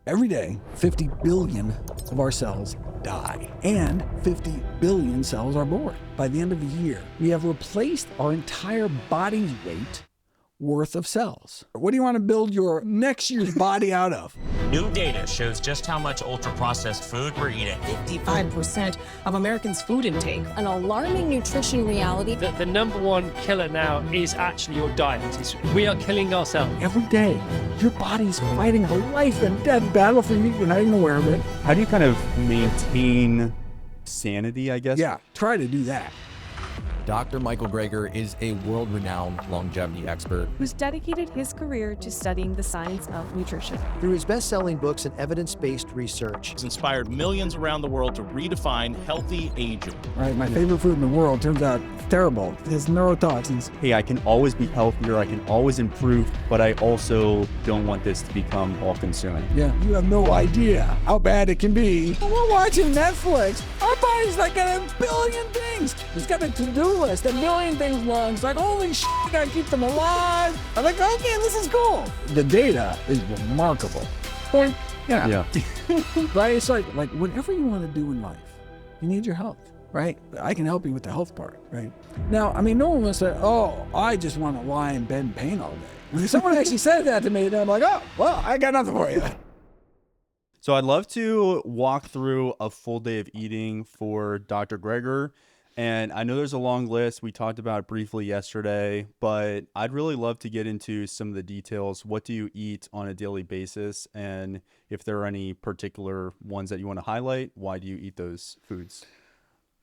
Every day, 50 billion of our cells die, and 50 billion cells are born. By the end of the year, we have replaced our entire body's weight worth of cells. What do you want to build your next year's body out of? New data shows just how much ultra-processed food we're eating. 55% of Americans' food intake. An alarming nutrition reality. The number one killer now is actually your diet. We are killing ourselves. Every day, your body's fighting a life and death battle for you. You're not even aware of it. How do you kind of maintain sanity, I guess? Yeah, try to do that. Dr. Michael Greger is a world-renowned longevity expert who's dedicated his career to studying the science of nutrition. Through his best-selling books and evidence-based research, he's inspired millions around the world to redefine healthy aging. Right, my favorite food in the world turns out terrible. It has neurotoxins. Hey, I can always be healthier, I can always improve, but I also don't want this to become all-consuming. Yeah, you have no idea how bad it can be. We're watching Netflix. Our body's like got a billion things. It's got a to-do list, a million things long. It's like, holy shit, I gotta keep them alive. I'm like, okay, this is cool. The data is remarkable. Point. Yeah. Right? It's like whatever you want to do in life, you need your health, right? I can help you with the health part, right? Now, I mean, no one will say, oh, I just want to lie in bed in pain all day. If someone actually said that to me, then I'm like, oh, well, I got nothing for you. So I'd love to walk through a full day of eating for Dr. Greger. And I know there's a long list. We talked about it briefly yesterday, but I'd really love to get into some of the details. What do you eat on a daily basis? And if there are any particular ones that you want to highlight, why do you eat those foods?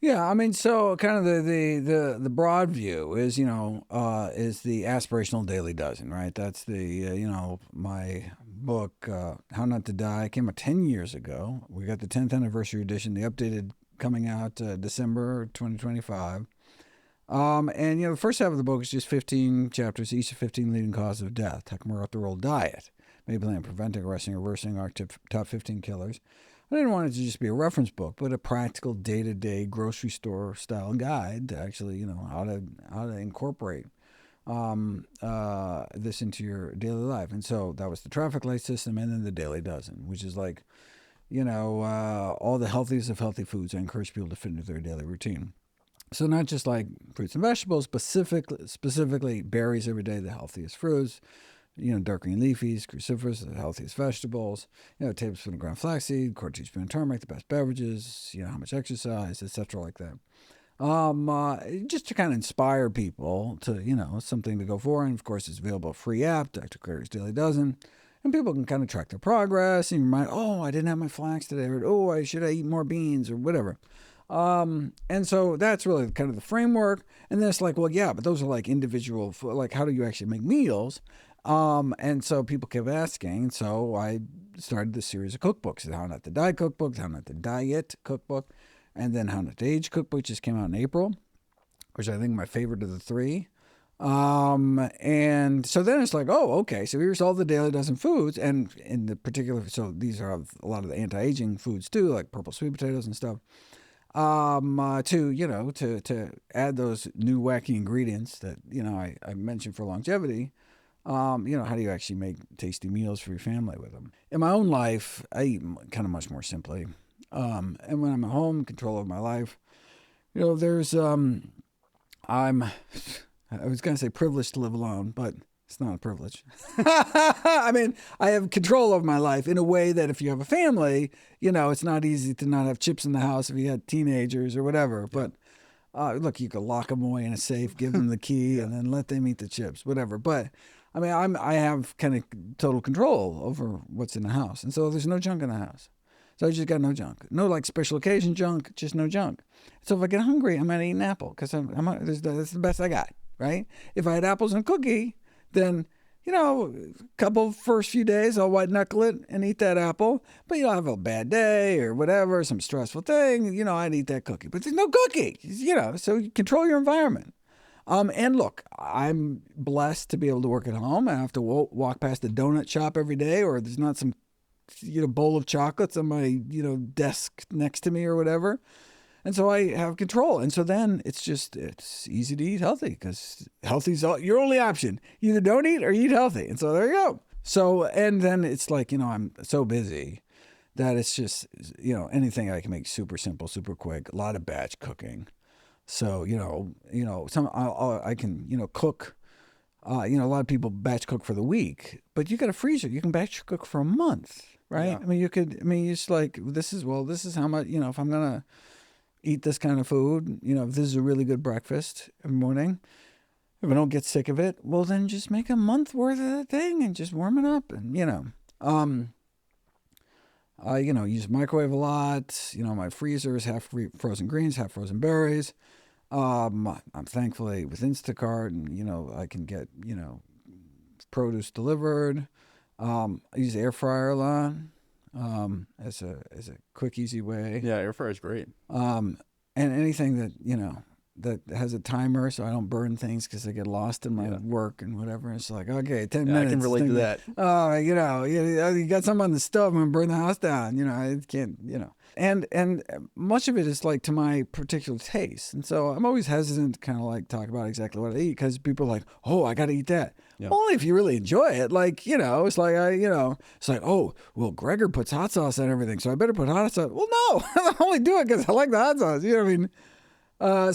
Yeah, I mean, so kind of the broad view is, is the aspirational daily dozen, right? That's the, my book, How Not to Die, came out 10 years ago. We got the 10th anniversary edition, the updated coming out December 2025. And, the first half of the book is just 15 chapters, each of 15 leading causes of death. Talking about the role diet may play in preventing, arresting, reversing our top 15 killers. I didn't want it to just be a reference book, but a practical day-to-day grocery store style guide to actually, how to incorporate this into your daily life. And so that was the traffic light system, and then the daily dozen, which is like, all the healthiest of healthy foods I encourage people to fit into their daily routine. So not just like fruits and vegetables, specifically berries every day, the healthiest fruits, dark green leafies, cruciferous, the healthiest vegetables, a tablespoon of ground flaxseed, quarter teaspoon of turmeric, the best beverages, how much exercise, etc. like that. Just to kind of inspire people to, something to go for. And of course, it's available free app, Dr. Greger's Daily Dozen. And people can kind of track their progress and remind, oh, I didn't have my flax today, or oh, should I eat more beans, or whatever. And so that's really kind of the framework. And then it's like, well, yeah, but those are like individual, like how do you actually make meals? And so people kept asking, and so I started this series of cookbooks, the How Not to Die cookbook, the How Not to Diet cookbook, and then How Not to Age cookbook just came out in April, which I think my favorite of the three. And so then it's like, oh, okay, so here's all the daily dozen foods, and in the particular, so these are a lot of the anti-aging foods too, like purple sweet potatoes and stuff, to add those new wacky ingredients that, I mentioned for longevity. How do you actually make tasty meals for your family with them? In my own life, I eat kind of much more simply. And when I'm at home, control of my life, there's, I was going to say privileged to live alone, but it's not a privilege. I mean, I have control of my life in a way that if you have a family, it's not easy to not have chips in the house if you had teenagers or whatever. But look, you could lock them away in a safe, give them the key, and then let them eat the chips, whatever. But I mean, I have kind of total control over what's in the house. And so there's no junk in the house. So I just got no junk. No like special occasion junk, just no junk. So if I get hungry, I'm going to eat an apple because that's the best I got, right? If I had apples and a cookie, then, a couple first few days, I'll white knuckle it and eat that apple. But, I have a bad day or whatever, some stressful thing, I'd eat that cookie. But there's no cookie, so you control your environment. And look, I'm blessed to be able to work at home. I have to walk past a donut shop every day, or there's not some bowl of chocolates on my, desk next to me or whatever. And so I have control. And so then it's easy to eat healthy because healthy's your only option. You either don't eat or eat healthy. And so there you go. So, and then it's like, I'm so busy that it's just, anything I can make super simple, super quick, a lot of batch cooking. So, I can, cook. A lot of people batch cook for the week, but you got a freezer. You can batch cook for a month, right? Yeah. It's like, this is how much, if I'm going to eat this kind of food, if this is a really good breakfast every morning, if I don't get sick of it, well, then just make a month worth of that thing and just warm it up. And, I, use microwave a lot. My freezer is half frozen greens, half frozen berries. I'm thankfully with Instacart, and I can get produce delivered. I use air fryer a lot as a quick, easy way. Yeah, air fryer is great. And anything that that has a timer, so I don't burn things because I get lost in my work and whatever. It's like, okay, 10 minutes. I can relate to that. Oh, you got something on the stove, I'm gonna burn the house down. I can't. And much of it is like to my particular taste, and so I'm always hesitant to kind of like talk about exactly what I eat because people are like, oh, I got to eat that. Yeah. Only if you really enjoy it. Like, it's like it's like, oh, well, Gregor puts hot sauce on everything, so I better put hot sauce. Well, no, I only do it because I like the hot sauce. You know what I mean? But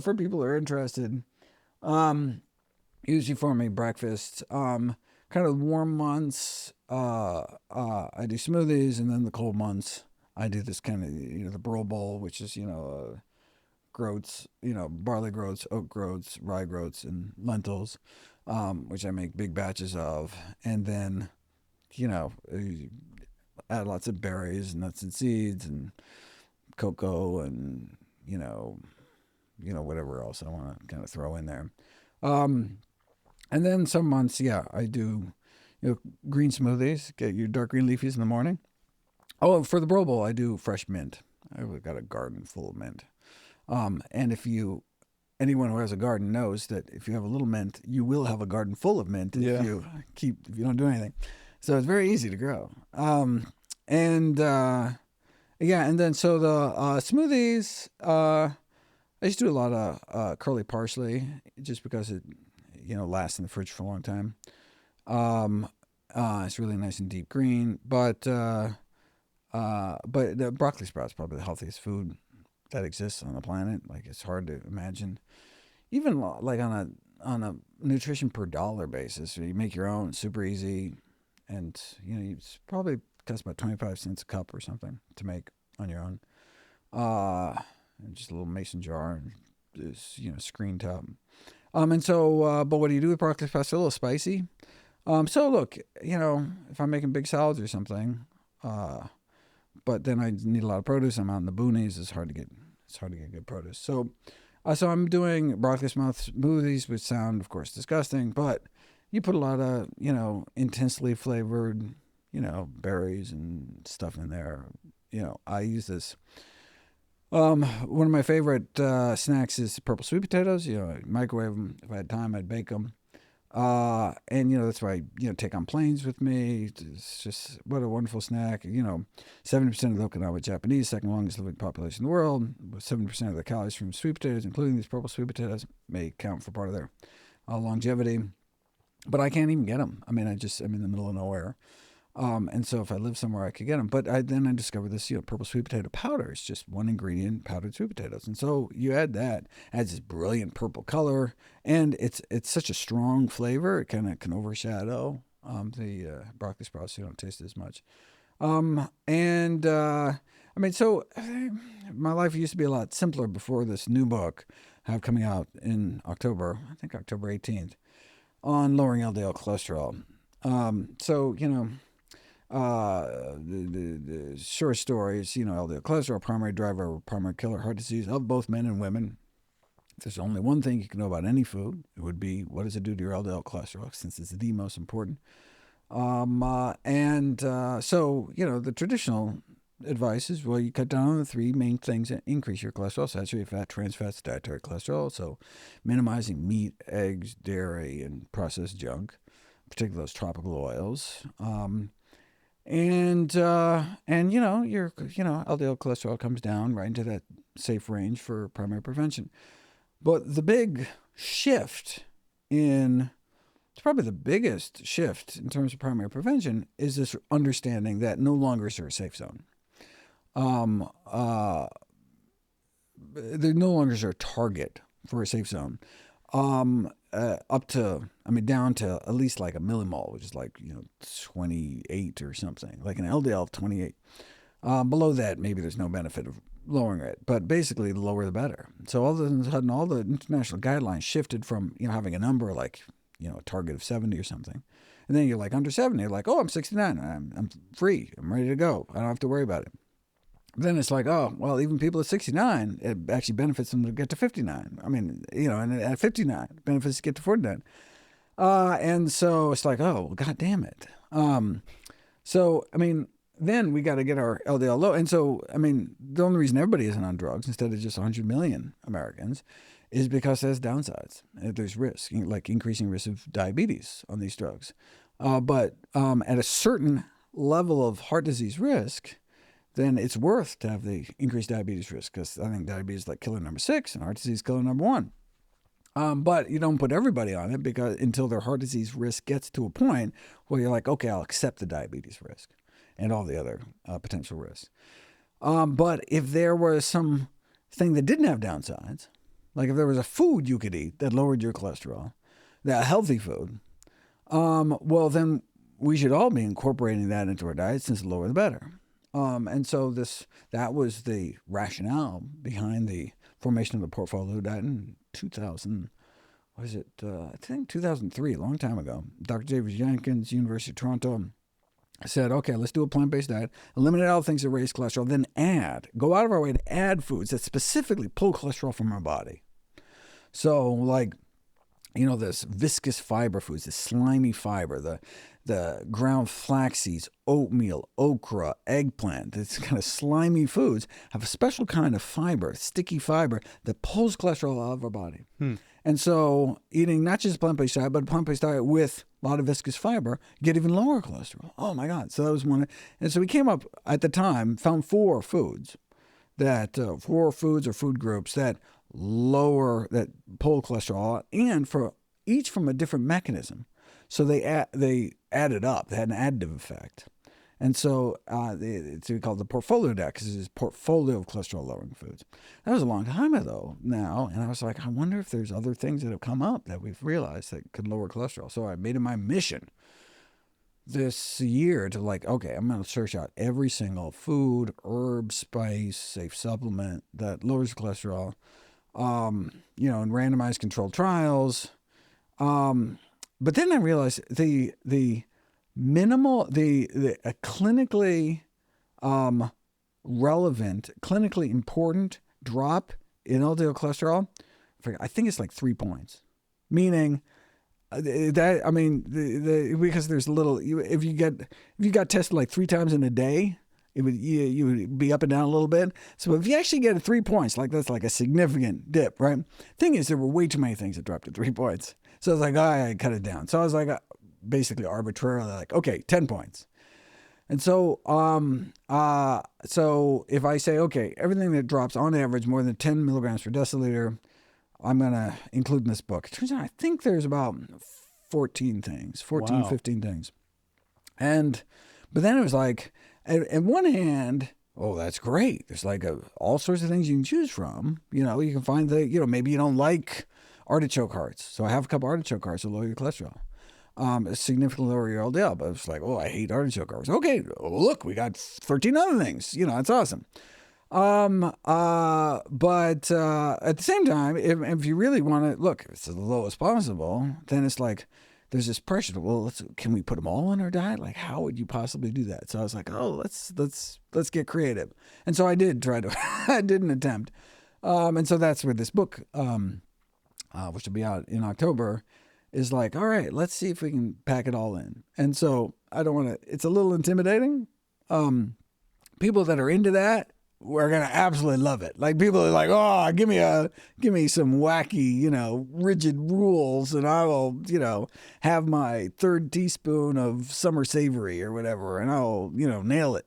for people who are interested, usually for me breakfast, kind of warm months, I do smoothies, and then the cold months, I do this kind of, the Burl Bowl, which is, groats, barley groats, oat groats, rye groats, and lentils, which I make big batches of. And then, add lots of berries, nuts and seeds, and cocoa, and, whatever else I want to kind of throw in there. And then some months, I do, green smoothies, get your dark green leafies in the morning. Oh, for the Bro Bowl, I do fresh mint. I've got a garden full of mint. And anyone who has a garden knows that if you have a little mint, you will have a garden full of mint if you don't do anything. So it's very easy to grow. And then so the smoothies, I used to do a lot of curly parsley just because it, lasts in the fridge for a long time. It's really nice and deep green, but the broccoli sprout is probably the healthiest food that exists on the planet. Like, it's hard to imagine, even like on a nutrition per dollar basis. You make your own, it's super easy, and it's probably costs about 25 cents a cup or something to make on your own. And just a little mason jar and this, screen top. And so, but what do you do with broccoli sprout? It's a little spicy. So look, if I'm making big salads or something, but then I need a lot of produce. I'm out in the boonies. It's hard to get good produce. So I'm doing broccoli smoothies, which sound, of course, disgusting, but you put a lot of, intensely flavored, berries and stuff in there. I use this. One of my favorite snacks is purple sweet potatoes. I microwave them. If I had time, I'd bake them. And that's why I take on planes with me. It's just what a wonderful snack. 70% of the Okinawa Japanese, second longest living population in the world, with 70% of the calories from sweet potatoes, including these purple sweet potatoes, may count for part of their longevity. But I can't even get them. I'm in the middle of nowhere. And so if I live somewhere, I could get them. But then I discovered this, purple sweet potato powder. It's just one ingredient, powdered sweet potatoes. And so you add that, adds this brilliant purple color, and it's such a strong flavor. It kind of can overshadow the broccoli sprouts, so you don't taste it as much. So my life used to be a lot simpler before this new book I have coming out in October, I think October 18th, on lowering LDL cholesterol. The short stories, LDL cholesterol, primary driver, primary killer, heart disease of both men and women. If there's only one thing you can know about any food, it would be what does it do to your LDL cholesterol, since it's the most important. The traditional advice is, well, you cut down on the three main things that increase your cholesterol: saturated fat, trans fats, dietary cholesterol. So minimizing meat, eggs, dairy, and processed junk, particularly those tropical oils. Your LDL cholesterol comes down right into that safe range for primary prevention. But the big shift in it's probably the biggest shift in terms of primary prevention is this understanding that no longer is there a safe zone. There no longer is there a target for a safe zone. Down to at least like a millimole, which is like 28 or something, like an LDL of 28. Below that, maybe there's no benefit of lowering it, but basically the lower the better. So all of a sudden, all the international guidelines shifted from having a number like a target of 70 or something, and then you're like under 70, you're like, oh, I'm 69, I'm free, I'm ready to go, I don't have to worry about it. Then it's like, oh, well, even people at 69, it actually benefits them to get to 59. And at 59, it benefits to get to 49. And so it's like, oh, God damn it. Then we got to get our LDL low. And so, the only reason everybody isn't on drugs instead of just 100 million Americans is because there's downsides. There's risk, like increasing risk of diabetes on these drugs. But at a certain level of heart disease risk, then it's worth to have the increased diabetes risk, because I think diabetes is like killer number 6 and heart disease is killer number 1. But you don't put everybody on it until their heart disease risk gets to a point where you're like, okay, I'll accept the diabetes risk and all the other potential risks. But if there was some thing that didn't have downsides, like if there was a food you could eat that lowered your cholesterol, that healthy food, well, then we should all be incorporating that into our diet, since the lower the better. And so that was the rationale behind the formation of the portfolio diet in 2003, a long time ago. Dr. David Jenkins, University of Toronto, said, okay, let's do a plant-based diet, eliminate all the things that raise cholesterol, then go out of our way to add foods that specifically pull cholesterol from our body. So like, this viscous fiber foods, the slimy fiber, the ground flax seeds, oatmeal, okra, eggplant, this kind of slimy foods have a special kind of fiber, sticky fiber, that pulls cholesterol out of our body. And so eating not just a plant-based diet, but a plant-based diet with a lot of viscous fiber, get even lower cholesterol. Oh my God. So that was one. And so we came up at the time, found 4 foods or food groups that pull cholesterol out, and for each from a different mechanism. So they added up. They had an additive effect. And so it's called the portfolio diet, because it's a portfolio of cholesterol-lowering foods. That was a long time ago now, and I was like, I wonder if there's other things that have come up that we've realized that could lower cholesterol. So I made it my mission this year to okay, I'm going to search out every single food, herb, spice, safe supplement that lowers cholesterol, in randomized controlled trials. But then I realized the clinically relevant, clinically important drop in LDL cholesterol, I think it's like 3 points. Meaning because there's a little, if you got tested like 3 times in a day, you would be up and down a little bit. So if you actually get 3 points, that's like a significant dip, right? Thing is, there were way too many things that dropped to 3 points. So I was like, I cut it down. So I was like, basically arbitrarily like, okay, 10 points. And so, so if I say, okay, everything that drops on average more than 10 milligrams per deciliter, I'm going to include in this book. It turns out I think there's about 15 things. But then it was like, at one hand, oh, that's great. There's like all sorts of things you can choose from. You can find maybe you don't like artichoke hearts. So I have a couple artichoke hearts to lower your cholesterol. Significantly lower your LDL. But it's like, oh, I hate artichoke hearts. Okay, look, we got 13 other things. It's awesome. But at the same time, if you really want to look, if it's the lowest possible, then it's like there's this pressure to, well, can we put them all in our diet? Like, how would you possibly do that? So I was like, oh, let's get creative. And so I did try to, I did an attempt. And so that's where this book, which will be out in October, is like, all right, let's see if we can pack it all in. And so I don't want to, it's a little intimidating. People that are into that, we're going to absolutely love it. Like, people are like, oh, give me some wacky, rigid rules, and I will, have my 3rd teaspoon of summer savory or whatever, and I'll, nail it.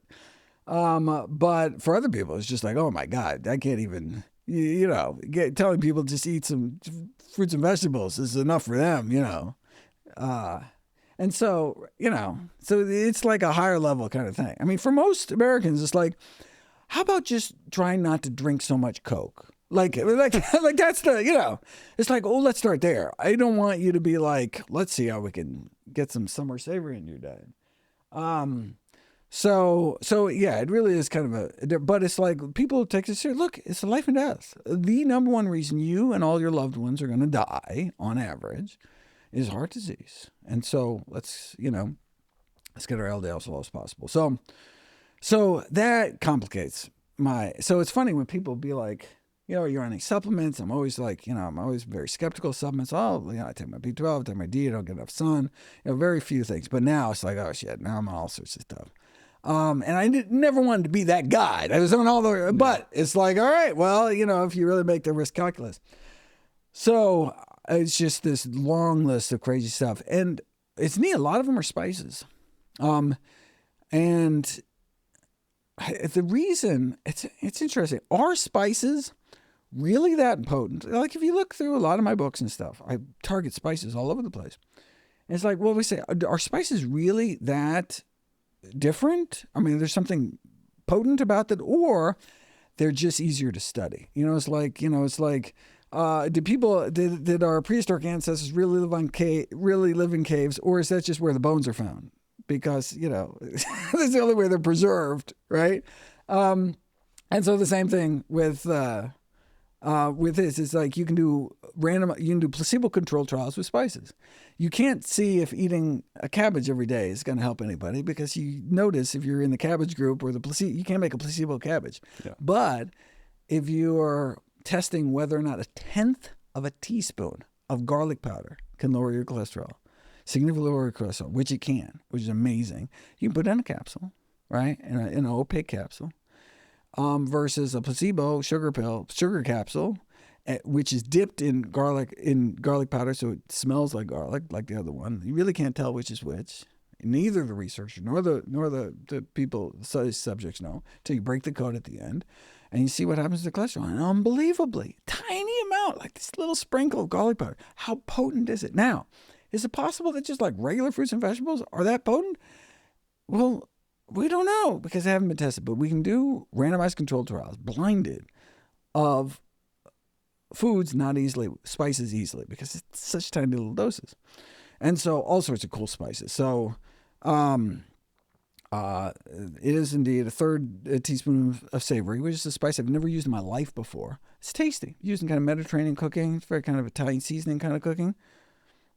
But for other people, it's just like, oh my God, I can't even, telling people just eat some fruits and vegetables is enough for them, And so, so it's like a higher level kind of thing. I mean, for most Americans, it's like, how about just trying not to drink so much Coke? Like that's the, it's like, oh, let's start there. I don't want you to be like, let's see how we can get some summer savory in your diet. So yeah, it really is kind of but it's like people take this serious. Look, it's a life and death. The number one reason you and all your loved ones are going to die on average is heart disease. And so let's get our LDL as low as possible. So that complicates so it's funny when people be like, you're on any supplements. I'm always like, I'm always very skeptical of supplements. Oh, I take my B12, I take my D, I don't get enough sun, very few things. But now it's like, oh shit, now I'm on all sorts of stuff. And I never wanted to be that guy. I was on all the, but it's like, all right, well, if you really make the risk calculus. So it's just this long list of crazy stuff. And it's neat. A lot of them are spices. And the reason, it's interesting. Are spices really that potent? Like if you look through a lot of my books and stuff, I target spices all over the place. And it's like, well, we say, are spices really that different? I mean, there's something potent about that, or they're just easier to study. It's like, did our prehistoric ancestors really live in caves, or is that just where the bones are found? Because, that's the only way they're preserved, right? And so the same thing with this, it's like you can do placebo-controlled trials with spices. You can't see if eating a cabbage every day is going to help anybody, because you notice if you're in the cabbage group or the placebo, you can't make a placebo cabbage. Yeah. But if you are testing whether or not 1/10 of a teaspoon of garlic powder can lower your cholesterol, significantly lower your cholesterol, which it can, which is amazing, you can put it in a capsule, right? In an opaque capsule. Versus a placebo sugar capsule, which is dipped in garlic powder, so it smells like garlic, like the other one. You really can't tell which is which. Neither the researcher nor the people, subjects know, until you break the code at the end, and you see what happens to the cholesterol. And unbelievably tiny amount, like this little sprinkle of garlic powder. How potent is it? Now, is it possible that just like regular fruits and vegetables are that potent? Well, we don't know, because they haven't been tested, but we can do randomized controlled trials, blinded, of foods, not easily, spices easily, because it's such tiny little doses. And so all sorts of cool spices. So it is indeed a third teaspoon of savory, which is a spice I've never used in my life before. It's tasty. Used in kind of Mediterranean cooking. It's very kind of Italian seasoning kind of cooking.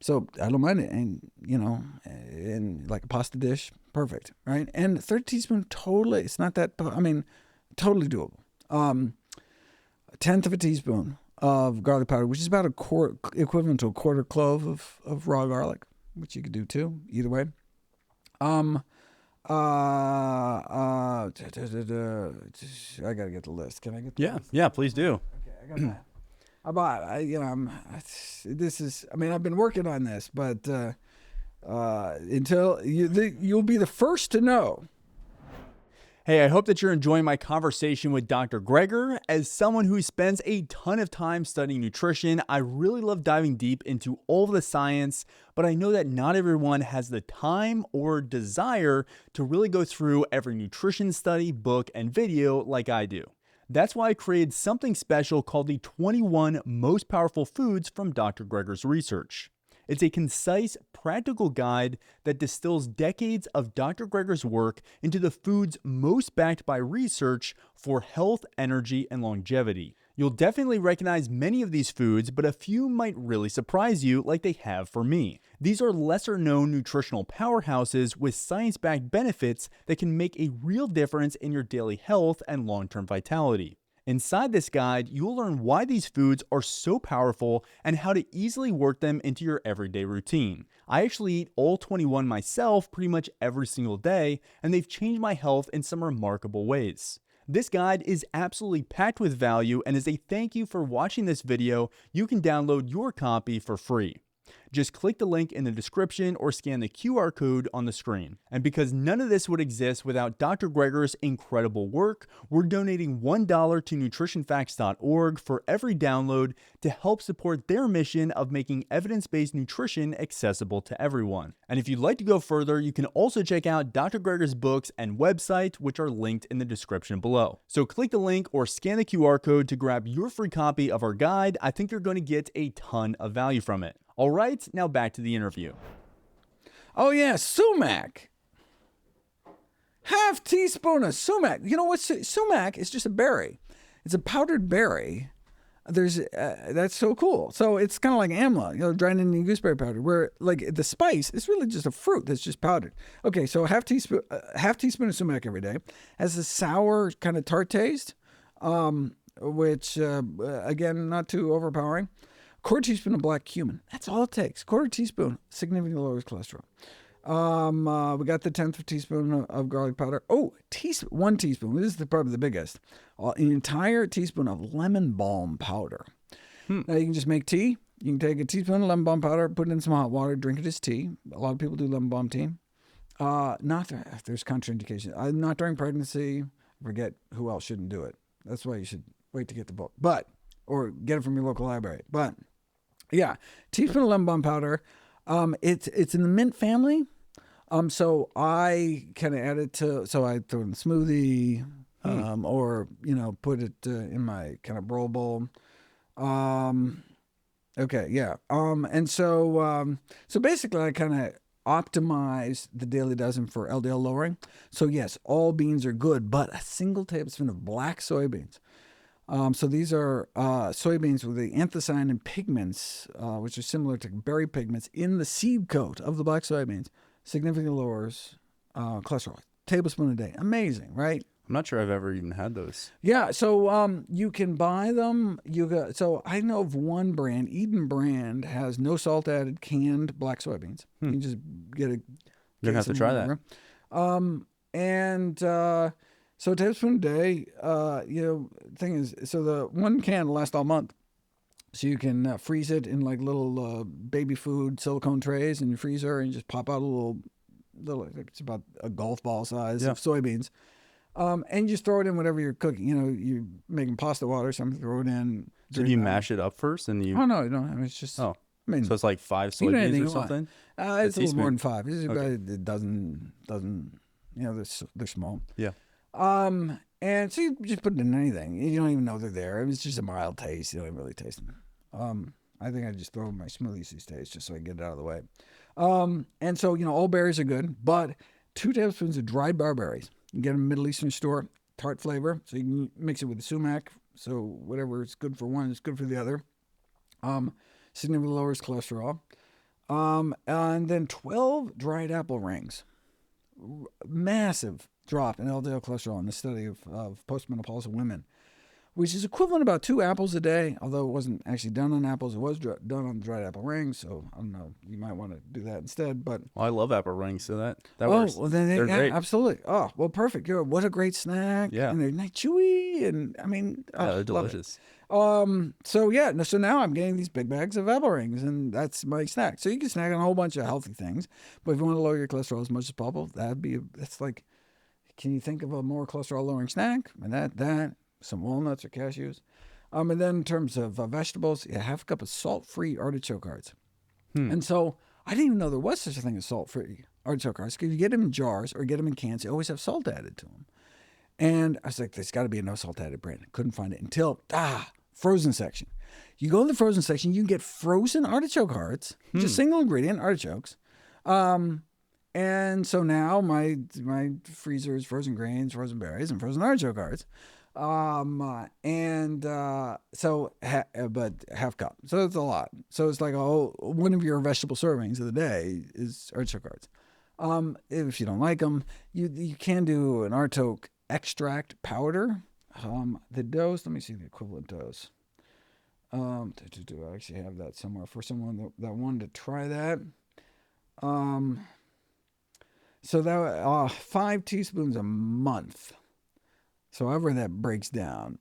So I don't mind it. And, in like a pasta dish, perfect, right? And a third teaspoon, totally, it's not that, totally doable. 1/10 of a teaspoon of garlic powder, which is about equivalent to a quarter clove of raw garlic, which you could do too, either way. I gotta get the list. Can I get the list? Yeah, please do. Okay, I got that. I've been working on this, but until you'll be the first to know. Hey, I hope that you're enjoying my conversation with Dr. Greger. As someone who spends a ton of time studying nutrition, I really love diving deep into all of the science, but I know that not everyone has the time or desire to really go through every nutrition study, book, and video like I do. That's why I created something special called the 21 Most Powerful Foods from Dr. Greger's research. It's a concise, practical guide that distills decades of Dr. Greger's work into the foods most backed by research for health, energy, and longevity. You'll definitely recognize many of these foods, but a few might really surprise you like they have for me. These are lesser-known nutritional powerhouses with science-backed benefits that can make a real difference in your daily health and long-term vitality. Inside this guide, you'll learn why these foods are so powerful and how to easily work them into your everyday routine. I actually eat all 21 myself pretty much every single day, and they've changed my health in some remarkable ways. This guide is absolutely packed with value, and as a thank you for watching this video, you can download your copy for free. Just click the link in the description or scan the QR code on the screen. And because none of this would exist without Dr. Greger's incredible work, we're donating $1 to nutritionfacts.org for every download to help support their mission of making evidence-based nutrition accessible to everyone. And if you'd like to go further, you can also check out Dr. Greger's books and website, which are linked in the description below. So click the link or scan the QR code to grab your free copy of our guide. I think you're going to get a ton of value from it. All right, now back to the interview. Oh yeah, sumac. Half teaspoon of sumac. You know what? Sumac is just a berry. It's a powdered berry. That's so cool. So it's kind of like amla, dried Indian gooseberry powder, where like the spice is really just a fruit that's just powdered. Okay, so half teaspoon of sumac every day has a sour kind of tart taste, which again not too overpowering. Quarter teaspoon of black cumin. That's all it takes. Quarter teaspoon significantly lowers cholesterol. We got the 10th teaspoon of garlic powder. Oh, 1 teaspoon. This is probably the biggest. An entire teaspoon of lemon balm powder. Now you can just make tea. You can take a teaspoon of lemon balm powder, put it in some hot water, drink it as tea. A lot of people do lemon balm tea. There's contraindications. Not during pregnancy. Forget who else shouldn't do it. That's why you should wait to get the book. Or get it from your local library. But yeah, teaspoon of lemon balm powder. It's in the mint family. So I kind of add it so I throw it in a smoothie, or, put it in my kind of roll bowl. Okay. Yeah. And so basically I kind of optimize the daily dozen for LDL lowering. So yes, all beans are good, but a single tablespoon of black soybeans. So these are soybeans with the anthocyanin pigments, which are similar to berry pigments in the seed coat of the black soybeans. Significantly lowers cholesterol. Tablespoon a day. Amazing, right? I'm not sure I've ever even had those. Yeah, so you can buy them. So I know of one brand, Eden brand, has no salt added canned black soybeans. You can just get a. You're gonna have to try that. So a tablespoon a day. Thing is, so the one can will last all month. So you can freeze it in like little baby food silicone trays in your freezer, and you just pop out a little. It's about a golf ball size of soybeans, and you just throw it in whatever you're cooking. You're making pasta water, something. Throw it in. So do you mash it up first, and you? Oh no, you don't. I mean, it's just. Oh, I mean, so it's like 5 soybeans or something. It's a little more than 5. It's about a dozen. They're small. Yeah. And so you just put it in anything. You don't even know they're there. It's just a mild taste. You don't even really taste them. I think I just throw in my smoothies these days just so I can get it out of the way. And so, all berries are good, but 2 tablespoons of dried barberries. You can get them in a Middle Eastern store, tart flavor. So you can mix it with the sumac. So whatever is good for one is good for the other. Significantly lowers cholesterol. And then 12 dried apple rings. Massive drop in LDL cholesterol in the study of postmenopausal women, which is equivalent about 2 apples a day, although it wasn't actually done on apples. It was done on dried apple rings, so I don't know. You might want to do that instead. But I love apple rings, so that works. Well, then they're great. Absolutely. Oh, well, perfect. What a great snack. Yeah. And they're nice, chewy, and I mean, they're delicious. So now I'm getting these big bags of apple rings, and that's my snack. So you can snack on a whole bunch of healthy things, but if you want to lower your cholesterol as much as possible, that's like, can you think of a more cholesterol lowering snack? And that some walnuts or cashews. And then in terms of vegetables, half a cup of salt-free artichoke hearts. And so I didn't even know there was such a thing as salt-free artichoke hearts, because you get them in jars or get them in cans, they always have salt added to them. And I was like, there's got to be a no salt added brand. Couldn't find it until frozen section. You go to the frozen section, you can get frozen artichoke hearts, just single ingredient artichokes. And so now my freezer is frozen grains, frozen berries, and frozen artichoke hearts. But half cup. So it's a lot. So it's like one of your vegetable servings of the day is artichoke hearts. If you don't like them, you can do an artichoke extract powder. The dose, let me see the equivalent dose. I actually have that somewhere for someone that wanted to try that. So that 5 teaspoons a month. So however that breaks down.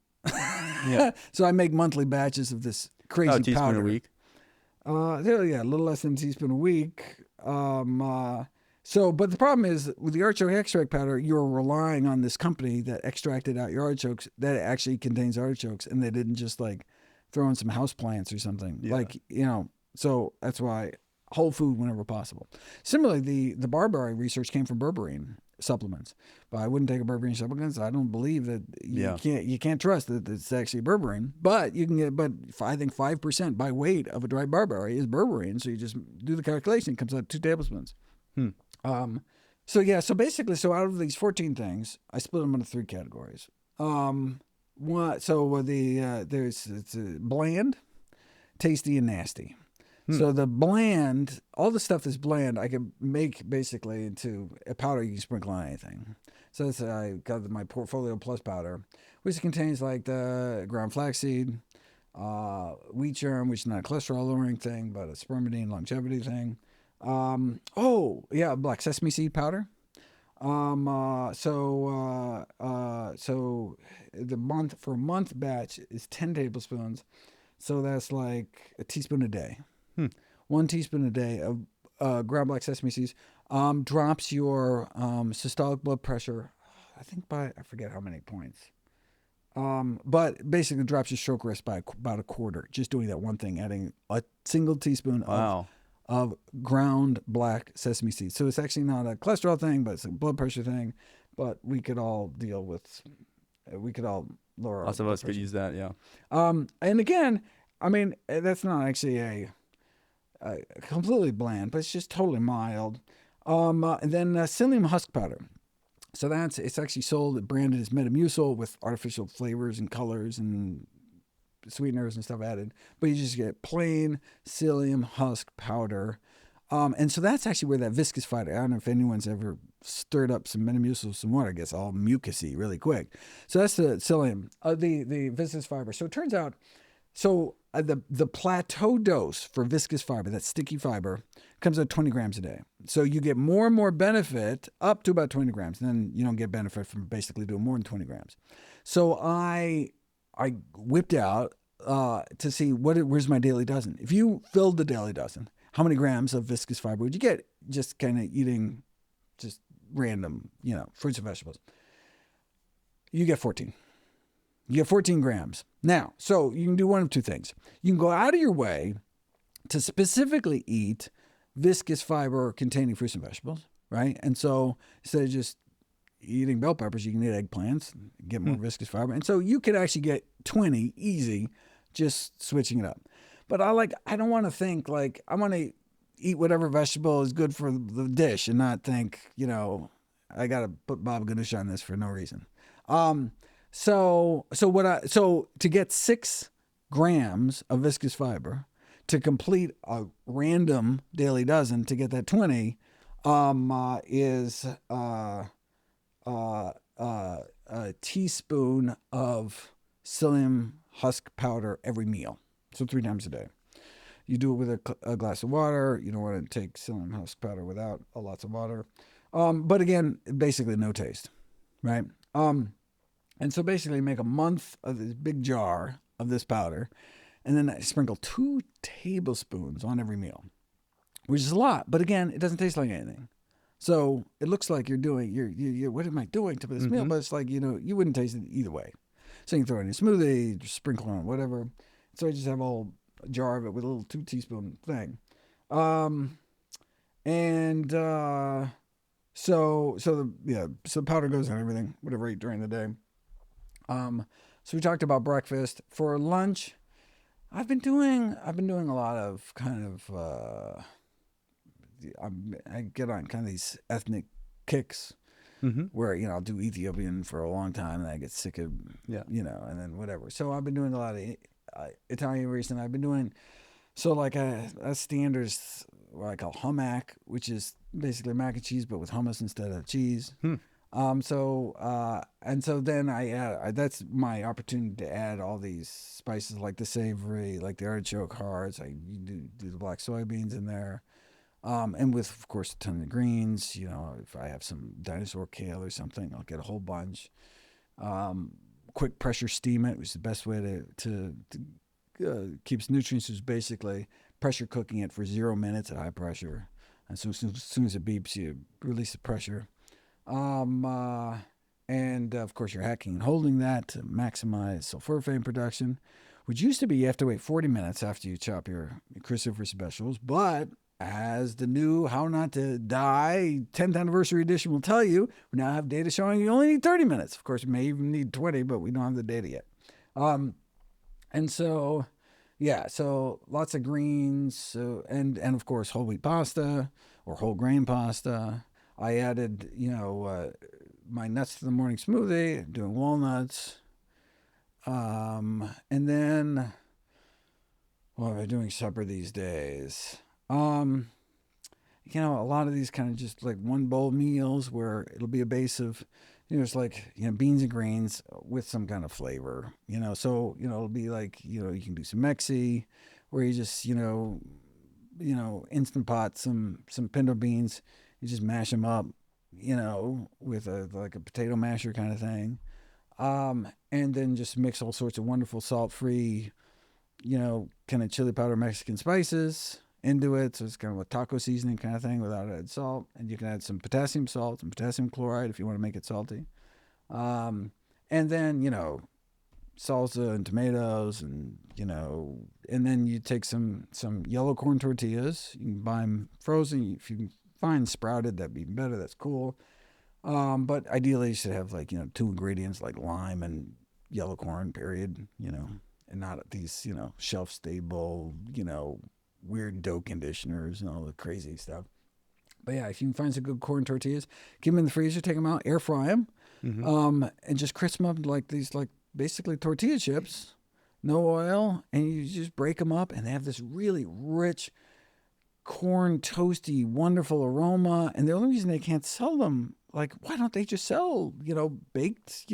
Yeah. So I make monthly batches of this crazy teaspoon powder. a week. Yeah, a little less than a teaspoon a week. But the problem is with the artichoke extract powder, you're relying on this company that extracted out your artichokes that actually contains artichokes, and they didn't just like throw in some house plants or something. Yeah. Like, so that's why whole food whenever possible. Similarly, the barberry research came from berberine supplements, but I wouldn't take a berberine supplement. I don't believe that you can't trust that it's actually berberine, but you can get, but I think 5% by weight of a dried barberry is berberine. So you just do the calculation, it comes out 2 tablespoons. So basically, out of these 14 things, I split them into 3 categories. It's bland, tasty, and nasty. So the bland, all the stuff that's bland, I can make basically into a powder you can sprinkle on anything. So that's I got my Portfolio Plus powder, which contains like the ground flaxseed, wheat germ, which is not a cholesterol lowering thing, but a spermidine longevity thing. Black sesame seed powder. So the month batch is 10 tablespoons. So that's like a teaspoon a day. 1 teaspoon a day of ground black sesame seeds drops your systolic blood pressure, I think I forget how many points. But basically drops your stroke risk by about a quarter. Just doing that one thing, adding a single teaspoon of ground black sesame seeds. So it's actually not a cholesterol thing, but it's a blood pressure thing. But we could all lower. Lots of us could use that, yeah. And again, I mean, that's not actually a completely bland, but it's just totally mild. And then psyllium husk powder. So it's actually sold, branded as Metamucil with artificial flavors and colors and sweeteners and stuff added. But you just get plain psyllium husk powder. And so that's actually where that viscous fiber, I don't know if anyone's ever stirred up some Metamucil with some water, it gets all mucusy really quick. So that's the psyllium, the viscous fiber. So it turns out, the plateau dose for viscous fiber, that sticky fiber, comes at 20 grams a day. So you get more and more benefit up to about 20 grams. And then you don't get benefit from basically doing more than 20 grams. So I whipped out to see where's my daily dozen. If you filled the daily dozen, how many grams of viscous fiber would you get just kind of eating just random, fruits and vegetables? You get 14. You get 14 grams. Now, so you can do one of 2 things. You can go out of your way to specifically eat viscous fiber containing fruits and vegetables, right? And so instead of just eating bell peppers, you can eat eggplants, get more viscous fiber. And so you could actually get 20 easy just switching it up. But I don't want to think like I want to eat whatever vegetable is good for the dish and not think, I got to put Baba Ganoush on this for no reason. So to get 6 grams of viscous fiber to complete a random daily dozen to get that 20 is a teaspoon of psyllium husk powder every meal. So 3 times a day. You do it with a glass of water. You don't want to take psyllium husk powder without lots of water. But again, basically no taste, right? And so basically make a month of this big jar of this powder, and then I sprinkle 2 tablespoons on every meal, which is a lot. But again, it doesn't taste like anything. So it looks like you're what am I doing to this meal? But it's like, you wouldn't taste it either way. So you can throw it in your smoothie, just sprinkle on whatever. So I just have a whole jar of it with a little 2 teaspoon thing. So the powder goes on everything, whatever I eat during the day. So we talked about breakfast. For lunch, I've been doing a lot of kind of I get on kind of these ethnic kicks where I'll do Ethiopian for a long time and I get sick of and then whatever. So I've been doing a lot of Italian recently. I've been doing like a standard what I call hummac, which is basically mac and cheese but with hummus instead of cheese. So then I add, that's my opportunity to add all these spices like the savory, like the artichoke hearts. You do the black soybeans in there. And with, of course, a ton of greens. If I have some dinosaur kale or something, I'll get a whole bunch. Quick pressure steam it, which is the best way to keeps nutrients, is basically pressure cooking it for 0 minutes at high pressure. And so as soon as it beeps, you release the pressure. And of course, you're hacking and holding that to maximize sulforaphane production, which used to be you have to wait 40 minutes after you chop your cruciferous vegetables. But as the new How Not to Die 10th anniversary edition will tell you, we now have data showing you only need 30 minutes. Of course, you may even need 20, but we don't have the data yet. And so, yeah, so lots of greens, and of course whole wheat pasta or whole grain pasta. I added, my nuts to the morning smoothie, doing walnuts. And then, what am I doing supper these days? A lot of these kind of just like one bowl meals where it'll be a base of, it's like, beans and grains with some kind of flavor, so, it'll be like, you can do some Mexi where you just, Instant Pot, some pinto beans, you just mash them up, with like a potato masher kind of thing. And then just mix all sorts of wonderful salt-free, kind of chili powder Mexican spices into it. So it's kind of a taco seasoning kind of thing without added salt. And you can add some potassium salt and potassium chloride if you want to make it salty. And then, salsa and tomatoes and, and then you take some yellow corn tortillas. You can buy them frozen. If you can find sprouted, that'd be even better. That's cool. But ideally you should have like, 2 ingredients like lime and yellow corn, period, and not these, shelf stable, weird dough conditioners and all the crazy stuff. But yeah, if you can find some good corn tortillas, keep them in the freezer, take them out, air fry them, and just crisp them up like these, like basically tortilla chips, no oil, and you just break them up, and they have this really rich corn toasty, wonderful aroma. And the only reason they can't sell them, like, why don't they just sell, baked,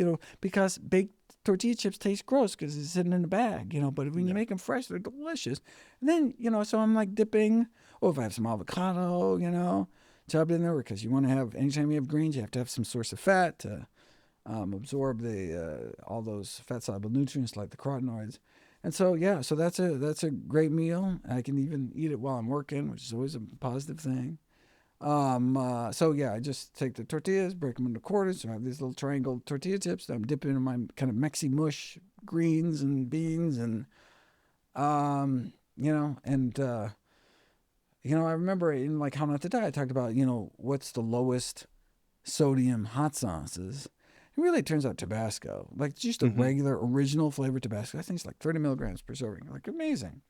because baked tortilla chips taste gross because it's sitting in a bag, but when you make them fresh, they're delicious. And then, so I'm like dipping, if I have some avocado, chopped in there, because you want to have, anytime you have greens, you have to have some source of fat to absorb all those fat-soluble nutrients like the carotenoids. And so, yeah, so that's a great meal. I can even eat it while I'm working, which is always a positive thing. So yeah, I just take the tortillas, break them into quarters. So I have these little triangle tortilla chips that I'm dipping in my kind of Mexi mush greens and beans and, I remember in like How Not to Die, I talked about, what's the lowest sodium hot sauces. It really turns out Tabasco, like just a regular original flavored Tabasco. I think it's like 30 milligrams per serving, like amazing.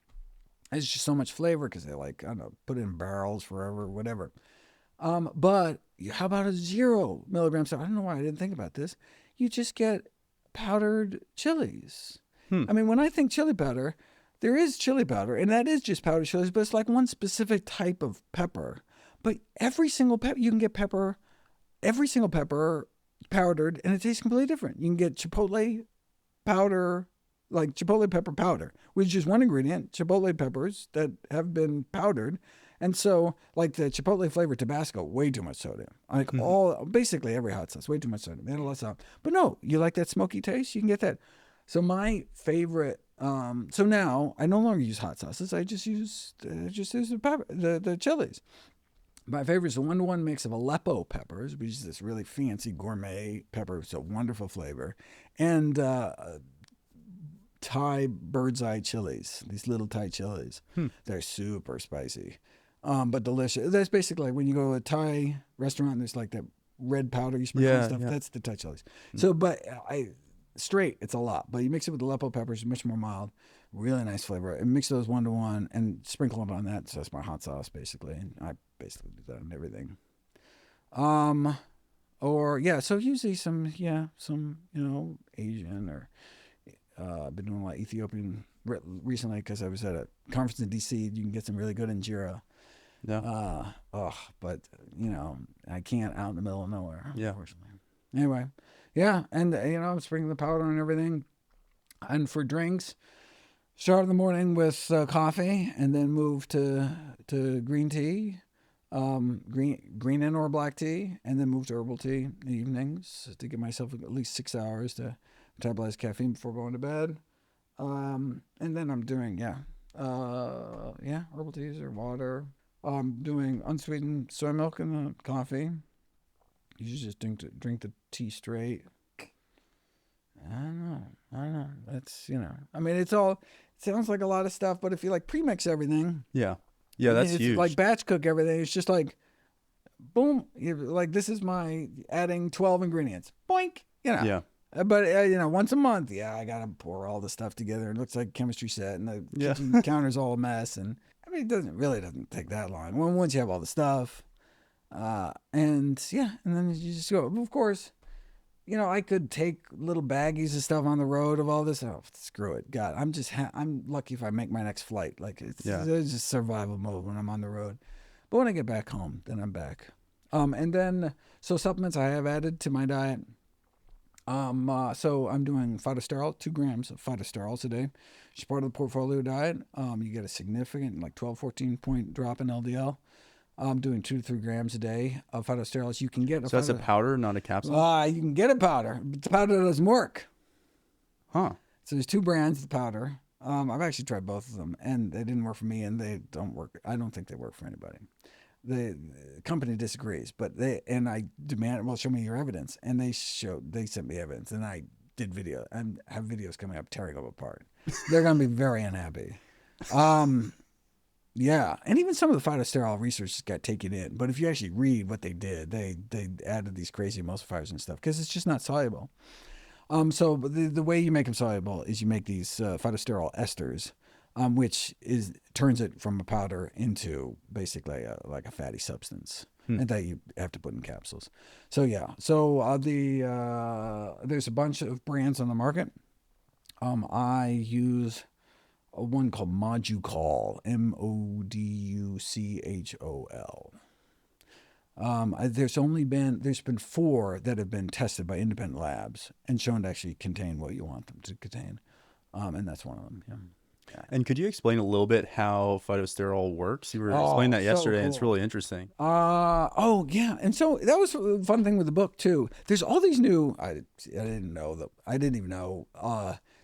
It's just so much flavor because they put it in barrels forever, whatever. But how about a 0 milligram? So I don't know why I didn't think about this. You just get powdered chilies. I mean, when I think chili powder, there is chili powder, and that is just powdered chilies, but it's like one specific type of pepper. But every single pepper, you can get every single pepper powdered, and it tastes completely different. You can get chipotle powder, like chipotle pepper powder, which is just one ingredient, chipotle peppers that have been powdered. And so, like the chipotle flavored Tabasco, way too much sodium. Like basically every hot sauce, way too much sodium. They had a lot of salt. But no, you like that smoky taste? You can get that. So my favorite, so now I no longer use hot sauces. I just use the pepper, the chilies. My favorite is a 1-to-1 mix of Aleppo peppers, which is this really fancy gourmet pepper. It's a wonderful flavor. And Thai bird's eye chilies, these little Thai chilies. They're super spicy, but delicious. That's basically like when you go to a Thai restaurant and there's like that red powder you sprinkle and stuff. Yeah. That's the Thai chilies. So, but it's a lot. But you mix it with Aleppo peppers, much more mild, really nice flavor. And mix those 1-to-1 and sprinkle them on that. So that's my hot sauce basically. And I basically do that on everything. So usually some Asian or. I've been doing a lot of Ethiopian recently because I was at a conference in D.C. You can get some really good injera. Yeah. But I can't out in the middle of nowhere. Yeah. Unfortunately. Anyway, yeah, and I'm sprinkling the powder on everything. And for drinks, start in the morning with coffee, and then move to green tea, green and or black tea, and then move to herbal tea in the evenings to give myself at least 6 hours to metabolize caffeine before going to bed. And then I'm doing, Yeah, herbal teas or water. Doing unsweetened soy milk in the coffee. You should just drink the tea straight. I don't know. That's, I mean, it sounds like a lot of stuff, but if you like premix everything. Yeah, that's it's huge. Like batch cook everything. It's just like, boom. Like, this is my adding 12 ingredients. Boink. Yeah. But, once a month, I got to pour all the stuff together. It looks like a chemistry set, and the kitchen counter's all a mess. And, I mean, it doesn't take that long. Once you have all the stuff. And then you just go. Of course, I could take little baggies of stuff on the road of all this. Oh, screw it. God, I'm lucky if I make my next flight. Like, it's just survival mode when I'm on the road. But when I get back home, then I'm back. And then, so supplements I have added to my diet. So I'm doing Phytosterol, 2 grams of Phytosterols a day. It's part of the portfolio diet. You get a significant, like 12, 14 point drop in LDL. I'm doing 2 to 3 grams a day of Phytosterols. You can get So that's a powder, not a capsule? You can get a powder, but the powder doesn't work. Huh. So there's 2 brands of powder. I've actually tried both of them, and they didn't work for me, and they don't work. I don't think they work for anybody. The company disagrees, but I demand, well, show me your evidence. And they sent me evidence, and I did video and have videos coming up tearing them apart. They're going to be very unhappy. Yeah. And even some of the phytosterol research just got taken in. But if you actually read what they did, they added these crazy emulsifiers and stuff because it's just not soluble. So the way you make them soluble is you make these phytosterol esters, which turns it from a powder into basically like a fatty substance, and that you have to put in capsules. So there's a bunch of brands on the market. I use one called Moducol, Moduchol. There's been 4 that have been tested by independent labs and shown to actually contain what you want them to contain, and that's one of them. Yeah. And could you explain a little bit how phytosterol works? You were explaining that yesterday, and it's really interesting. Yeah. And so that was a fun thing with the book too. There's all these new, I didn't even know,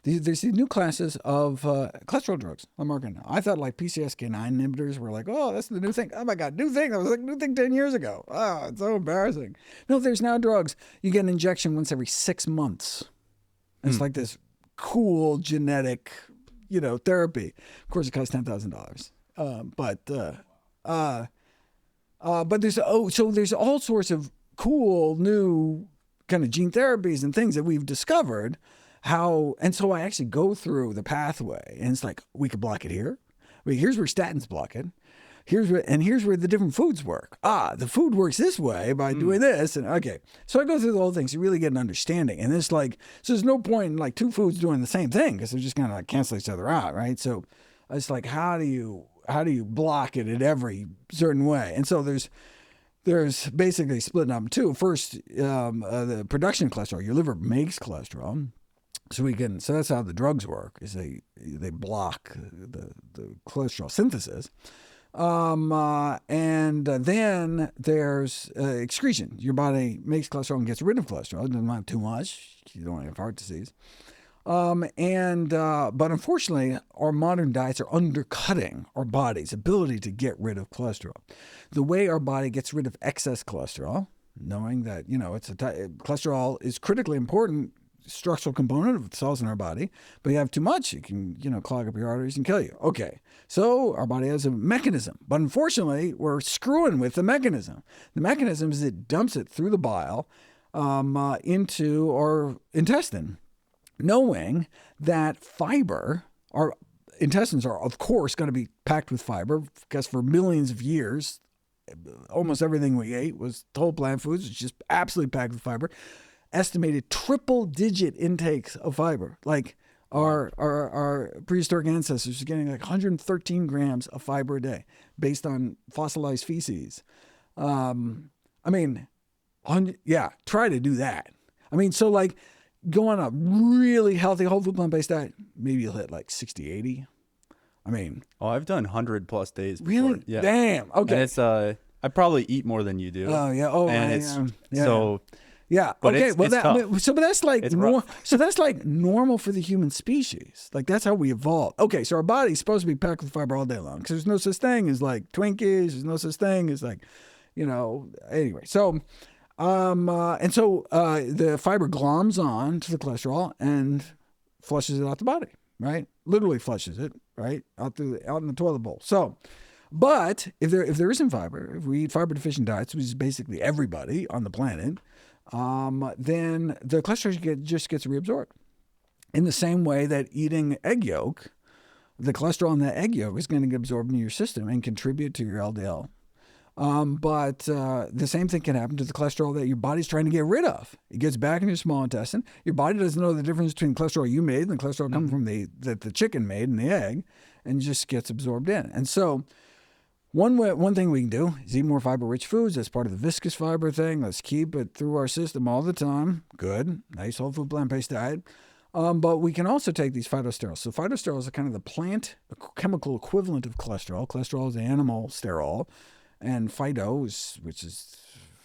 there's these new classes of cholesterol drugs on the market now. I thought like PCSK9 inhibitors were like, oh, that's the new thing. Oh my God, new thing. That was like new thing 10 years ago. Oh, it's so embarrassing. No, there's now drugs. You get an injection once every 6 months. And it's like this cool genetic, therapy. Of course, it costs $10,000. But there's all sorts of cool new kind of gene therapies and things that we've discovered. And so I actually go through the pathway, and it's like we could block it here. Here's where statins block it. Here's where the different foods work. The food works this way by doing this. And okay. So I go through the whole thing so you really get an understanding. And it's like, so there's no point in like 2 foods doing the same thing because they're just going to like cancel each other out, right? So it's like, how do you block it in every certain way? And so there's basically split up in 2. First, the production of cholesterol. Your liver makes cholesterol. So that's how the drugs work, is they block the cholesterol synthesis. And then there's excretion. Your body makes cholesterol and gets rid of cholesterol. It doesn't have too much. You don't have heart disease. But unfortunately, our modern diets are undercutting our body's ability to get rid of cholesterol. The way our body gets rid of excess cholesterol, knowing that cholesterol is critically important structural component of the cells in our body, but you have too much, it can, clog up your arteries and kill you. Okay, so our body has a mechanism, but unfortunately, we're screwing with the mechanism. The mechanism is it dumps it through the bile into our intestine, knowing that fiber, our intestines are, of course, going to be packed with fiber, because for millions of years, almost everything we ate was whole plant foods, it's just absolutely packed with fiber. Estimated triple-digit intakes of fiber. Like our prehistoric ancestors are getting like 113 grams of fiber a day based on fossilized feces. Try to do that. So like go on a really healthy whole food plant-based diet, maybe you'll hit like 60, 80. I've done 100+ days before. Really? Yeah. Damn. Okay. And it's I probably eat more than you do. Oh yeah. Oh, and yeah. it's Yeah. so Yeah. But okay. it's Well, tough. but that's like It's rough. so that's like normal for the human species. Like that's how we evolved. Okay, so our body's supposed to be packed with fiber all day long because there's no such thing as like Twinkies. There's no such thing as like, Anyway, so the fiber gloms on to the cholesterol and flushes it out the body. Right, literally flushes it right out in the toilet bowl. So. But if there isn't fiber, if we eat fiber deficient diets, which is basically everybody on the planet, then the cholesterol just gets reabsorbed. In the same way that eating egg yolk, the cholesterol in that egg yolk is going to get absorbed into your system and contribute to your LDL. But the same thing can happen to the cholesterol that your body's trying to get rid of. It gets back in your small intestine. Your body doesn't know the difference between cholesterol you made and the cholesterol coming from that the chicken made in the egg, and just gets absorbed in. And so one thing we can do is eat more fiber-rich foods. That's part of the viscous fiber thing. Let's keep it through our system all the time. Good. Nice whole food plant-based diet. But we can also take these phytosterols. So phytosterols are kind of the plant chemical equivalent of cholesterol. Cholesterol is the animal sterol. And phyto, which is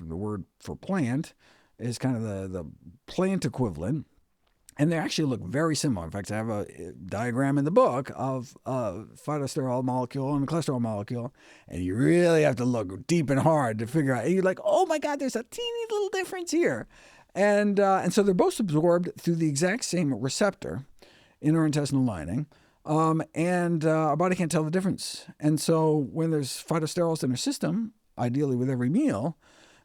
the word for plant, is kind of the plant equivalent. And they actually look very similar. In fact, I have a diagram in the book of a phytosterol molecule and a cholesterol molecule, and you really have to look deep and hard to figure out. And you're like, oh my God, there's a teeny little difference here. And so they're both absorbed through the exact same receptor in our intestinal lining, and our body can't tell the difference. And so when there's phytosterols in our system, ideally with every meal,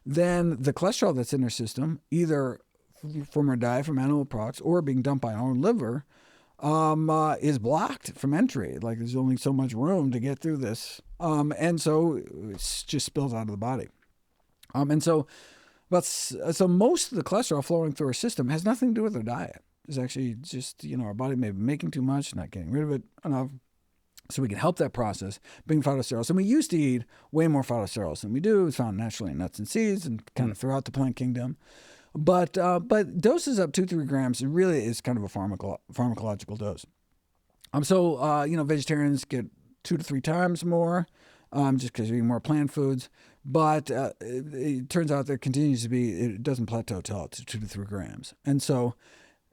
then the cholesterol that's in our system, either from our diet, from animal products, or being dumped by our own liver, is blocked from entry. Like there's only so much room to get through this. And so it just spills out of the body. So most of the cholesterol flowing through our system has nothing to do with our diet. It's actually just, our body may be making too much, not getting rid of it enough. So we can help that process, bring phytosterols. And we used to eat way more phytosterols than we do. It's found naturally in nuts and seeds and kind of throughout the plant kingdom. But doses up 2-3 grams really is kind of a pharmacological dose. Vegetarians get 2 to 3 times more just because you're eating more plant foods. But it turns out there continues to be, it doesn't plateau till 2 to 3 grams. And so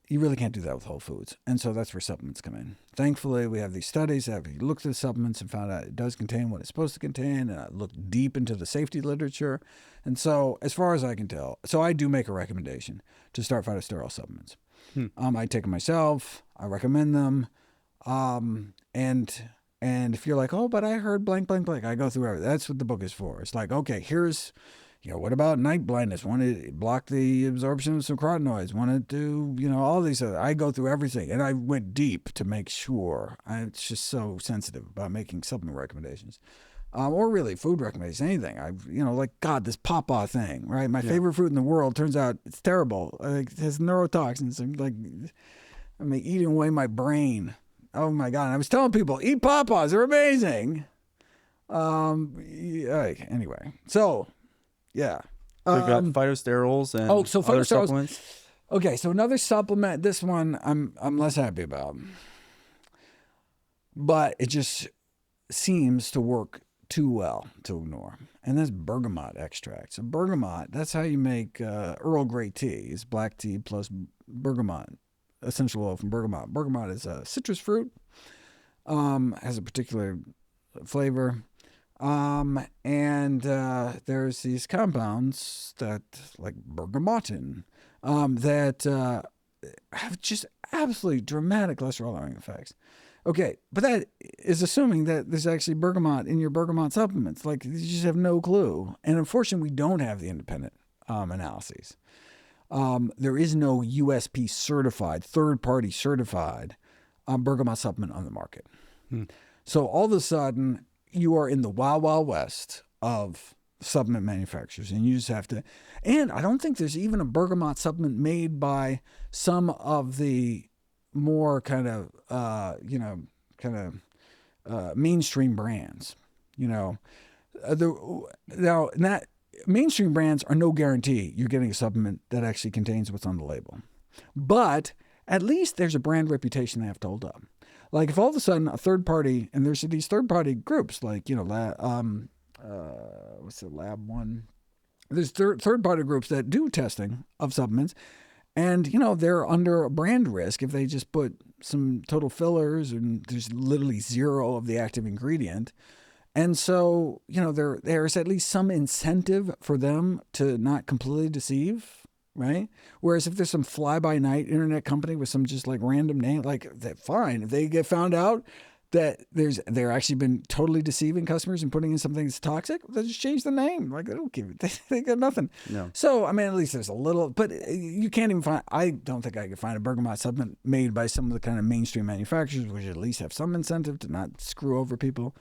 you really can't do that with whole foods. And so that's where supplements come in. Thankfully, we have these studies that have looked at the supplements and found out it does contain what it's supposed to contain. And I looked deep into the safety literature. And so as far as I can tell, so I do make a recommendation to start phytosterol supplements. I take them myself. I recommend them. And if you're like, oh, but I heard blank, blank, blank, I go through everything. That's what the book is for. It's like, okay, here's, what about night blindness? Want to block the absorption of some carotenoids? Want to do, all these other. I go through everything. And I went deep to make sure. It's just so sensitive about making supplement recommendations. Or really food recommendations, anything. God, this pawpaw thing, right? My favorite fruit in the world, turns out it's terrible. It has neurotoxins. I'm eating away my brain. Oh my God. And I was telling people, eat pawpaws, they're amazing. Anyway, so yeah. So we've got phytosterols and other supplements. Okay, so another supplement, this one I'm less happy about. But it just seems to work too well to ignore. And that's bergamot extract. So bergamot, that's how you make Earl Grey tea. It's black tea plus bergamot, essential oil from bergamot. Bergamot is a citrus fruit, has a particular flavor. There's these compounds that, like bergamotin, that have just absolutely dramatic cholesterol-lowering effects. Okay, but that is assuming that there's actually bergamot in your bergamot supplements. Like, you just have no clue. And unfortunately, we don't have the independent analyses. There is no USP certified, third-party certified bergamot supplement on the market. So all of a sudden, you are in the wild, wild west of supplement manufacturers, and you just have to. And I don't think there's even a bergamot supplement made by some of the more kind of mainstream brands. Mainstream brands are no guarantee you're getting a supplement that actually contains what's on the label, but at least there's a brand reputation they have to hold up. Like if all of a sudden a third party, and there's these third party groups like, what's the Lab One? there's third-party groups that do testing of supplements, and they're under a brand risk if they just put some total fillers and there's literally zero of the active ingredient. And so, there's at least some incentive for them to not completely deceive, right? Whereas if there's some fly-by-night internet company with some just like random name, like fine. If they get found out that they're actually been totally deceiving customers and putting in something that's toxic, they just change the name. Like they don't give it, they got nothing. No. So, I mean, at least there's a little, but you can't even find, I don't think I could find a Bergamot supplement made by some of the kind of mainstream manufacturers, which at least have some incentive to not screw over people.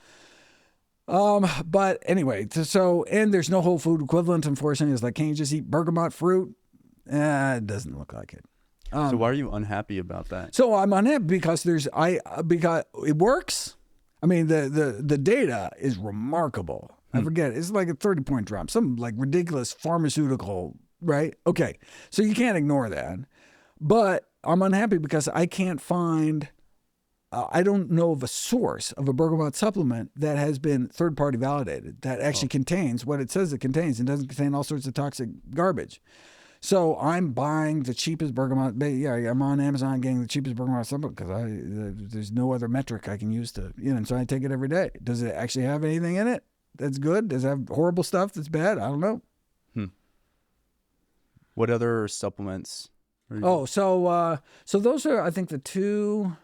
But anyway, and there's no whole food equivalent, unfortunately. It's like, can't you just eat bergamot fruit? It doesn't look like it. So why are you unhappy about that? So I'm unhappy because because it works. I mean, the data is remarkable. I forget, it's like a 30-point drop, some like ridiculous pharmaceutical, right? Okay, so you can't ignore that. But I'm unhappy because I can't find, I don't know of a source of a bergamot supplement that has been third-party validated, that actually contains what it says it contains and doesn't contain all sorts of toxic garbage. So I'm buying the cheapest bergamot. Yeah, I'm on Amazon getting the cheapest bergamot supplement because there's no other metric I can use to, and so I take it every day. Does it actually have anything in it that's good? Does it have horrible stuff that's bad? I don't know. What other supplements? So those are, I think, the two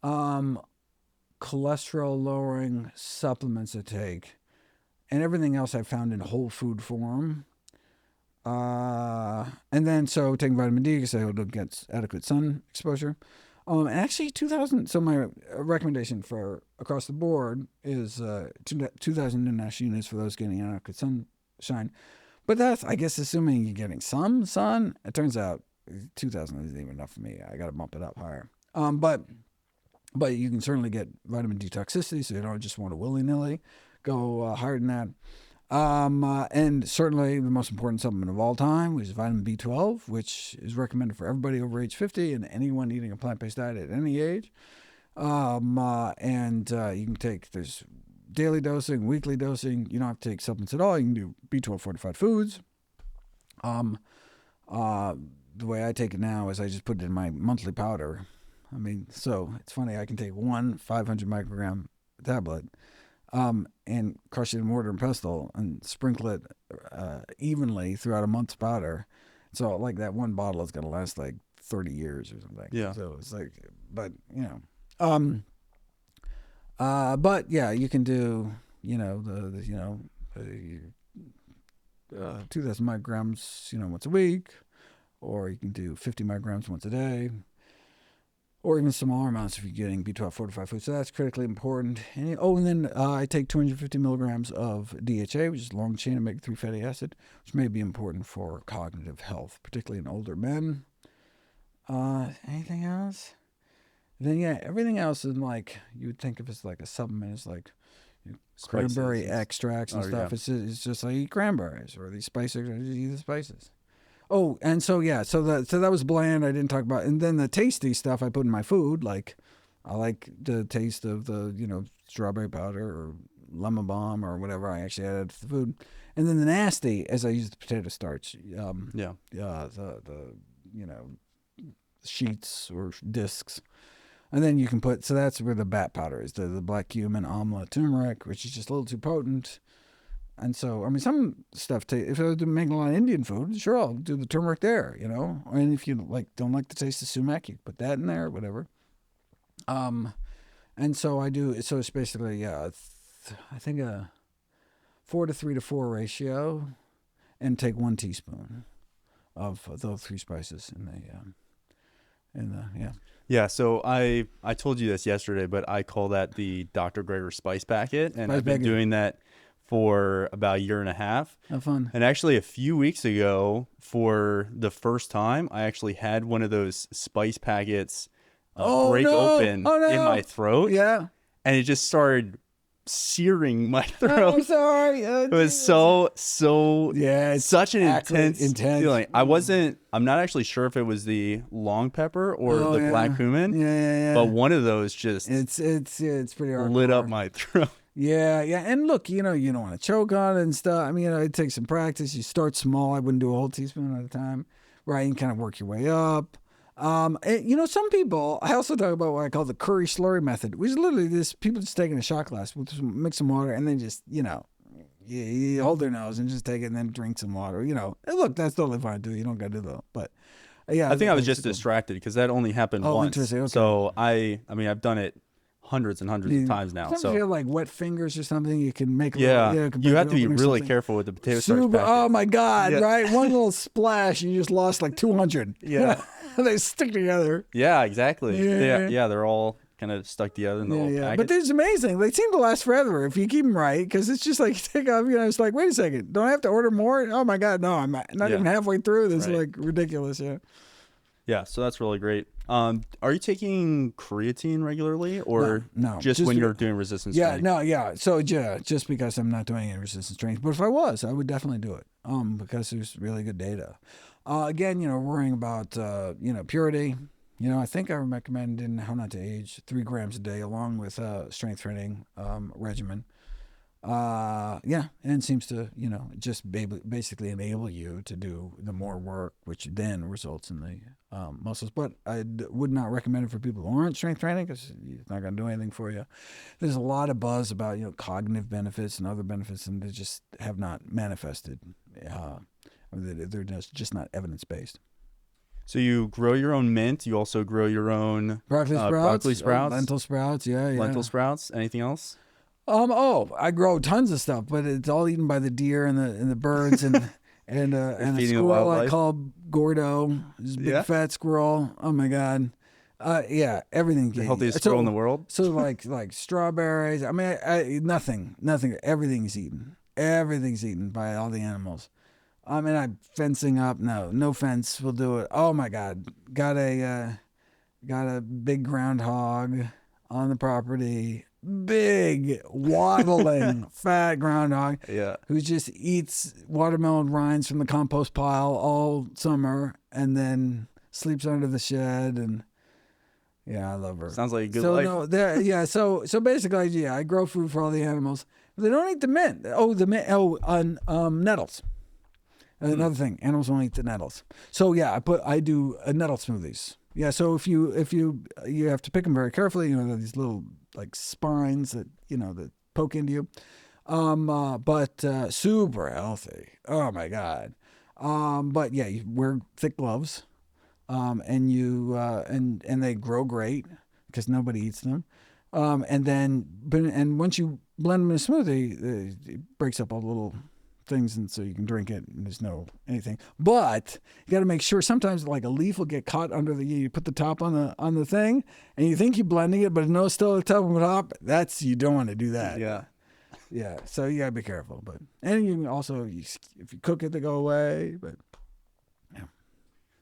cholesterol-lowering supplements I take, and everything else I found in whole food form. And then taking vitamin D because I don't get adequate sun exposure. And actually 2000, so my recommendation for across the board is 2,000 international units for those getting adequate sunshine. But that's, I guess, assuming you're getting some sun. It turns out 2,000 isn't even enough for me. I got to bump it up higher. But you can certainly get vitamin D toxicity, so you don't just want to willy-nilly go higher than that. And certainly the most important supplement of all time, which is vitamin B12, which is recommended for everybody over age 50 and anyone eating a plant-based diet at any age. And you can take, there's daily dosing, weekly dosing. You don't have to take supplements at all. You can do B12 fortified foods. The way I take it now is I just put it in my monthly powder. I mean, so it's funny, I can take one 500 microgram tablet and crush it in mortar and pestle and sprinkle it evenly throughout a month's powder. So like that one bottle is going to last like 30 years or something. Yeah. So it's like, but but yeah, you can do, 2,000 micrograms, once a week, or you can do 50 micrograms once a day. Or even smaller amounts if you're getting B12 fortified food. So that's critically important. And then I take 250 milligrams of DHA, which is long-chain omega-3 fatty acid, which may be important for cognitive health, particularly in older men. Anything else? Then, yeah, everything else is like, you would think of as like a supplement. It's like cranberry extracts and stuff. Yeah. It's just like eat cranberries or these spices, or eat the spices. Oh, and so that was bland. I didn't talk about, and then the tasty stuff I put in my food. Like, I like the taste of the strawberry powder or lemon balm or whatever I actually added to the food. And then the nasty, as I use the potato starch. The sheets or discs. And then you can put, so that's where the bat powder is, the black cumin, amla, turmeric, which is just a little too potent. And so, I mean, some stuff, if I was making a lot of Indian food, sure, I'll do the turmeric there, And if you don't like the taste of sumac, you can put that in there, whatever. And so I do, so it's basically, I think a 4:3 ratio, and take 1 teaspoon of those 3 spices Yeah, so I told you this yesterday, but I call that the Dr. Greger Spice Packet, and I've been doing that for about a year and a half. Have fun. And actually a few weeks ago, for the first time, I actually had one of those spice packets break open in my throat. Yeah. And it just started searing my I'm throat. sorry. It was so Yeah, it's such an intense feeling. I'm not actually sure if it was the long pepper or the black cumin. Yeah. But one of those just it's pretty hard. lit up my throat. Yeah. And look, you don't want to choke on it and stuff. I mean, it takes some practice. You start small. I wouldn't do a whole teaspoon at a time, right? You kind of work your way up. Some people, I also talk about what I call the curry slurry method, which is literally this: people just taking a shot glass with mix some water and then just, you hold their nose and just take it and then drink some water, And look, that's totally fine too. You don't got to do that. But yeah, I think I was just distracted because that only happened once. Interesting. Okay. So I've done it hundreds and hundreds of times now. So feel like wet fingers or something, you can make. You have to be really careful with the potato starch packet. Oh my God! Yeah. Right, one little splash, you just lost like 200. Yeah, they stick together. Yeah, exactly. Yeah, they're all kind of stuck together in the little packet. But it's amazing. They seem to last forever if you keep them right, because it's just like you take off. It's like, wait a second, don't I have to order more? Oh my God, no, I'm not even halfway through. This is like ridiculous. Yeah, so that's really great. Are you taking creatine regularly, or no, just when you're doing resistance training? So just because I'm not doing any resistance training, but if I was, I would definitely do it. Because there's really good data. Again, worrying about purity. I think I recommend in How Not to Age 3 grams a day along with strength training regimen. And it seems to, just basically enable you to do the more work, which then results in the muscles. But I would not recommend it for people who aren't strength training because it's not going to do anything for you. There's a lot of buzz about, cognitive benefits and other benefits, and they just have not manifested. They're just not evidence-based. So you grow your own mint. You also grow your own broccoli sprouts, lentil sprouts. Lentil sprouts. Anything else? I grow tons of stuff, but it's all eaten by the deer and the birds and a squirrel I call Gordo. This big fat squirrel. Oh my God. Everything. The healthiest squirrel in the world. So like strawberries. I mean, nothing. Everything's eaten. Everything's eaten by all the animals. I'm fencing up. No fence will do it. Oh my God. Got a big groundhog on the property. Big waddling fat groundhog who just eats watermelon rinds from the compost pile all summer and then sleeps under the shed. And I love her. Sounds like a good life. So basically, I grow food for all the animals. But they don't eat the mint. Nettles. Another thing, animals don't eat the nettles. So I do nettle smoothies. Yeah, so if you have to pick them very carefully. These little like spines that that poke into you, but super healthy. Oh my God. But you wear thick gloves, and you and they grow great because nobody eats them. And once you blend them in a smoothie, it breaks up all the little things, and so you can drink it and there's no anything, but you got to make sure. Sometimes like a leaf will get caught under you put the top on the thing and you think you're blending it, but no, still the top on the top. You don't want to do that. So you gotta be careful. But and you can also if you cook it, they go away. But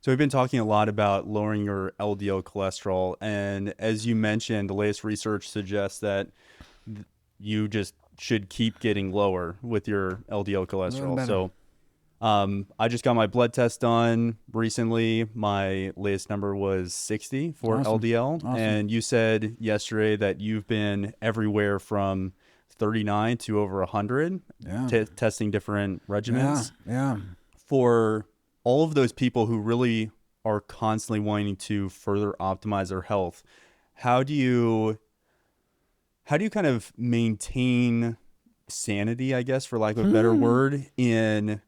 so we've been talking a lot about lowering your LDL cholesterol, and as you mentioned, the latest research suggests that you just should keep getting lower with your LDL cholesterol. So I just got my blood test done recently. My latest number was 60 for LDL. Awesome. And you said yesterday that you've been everywhere from 39 to over 100 testing different regimens. For all of those people who really are constantly wanting to further optimize their health, how do you kind of maintain sanity, I guess, for lack of a better word, in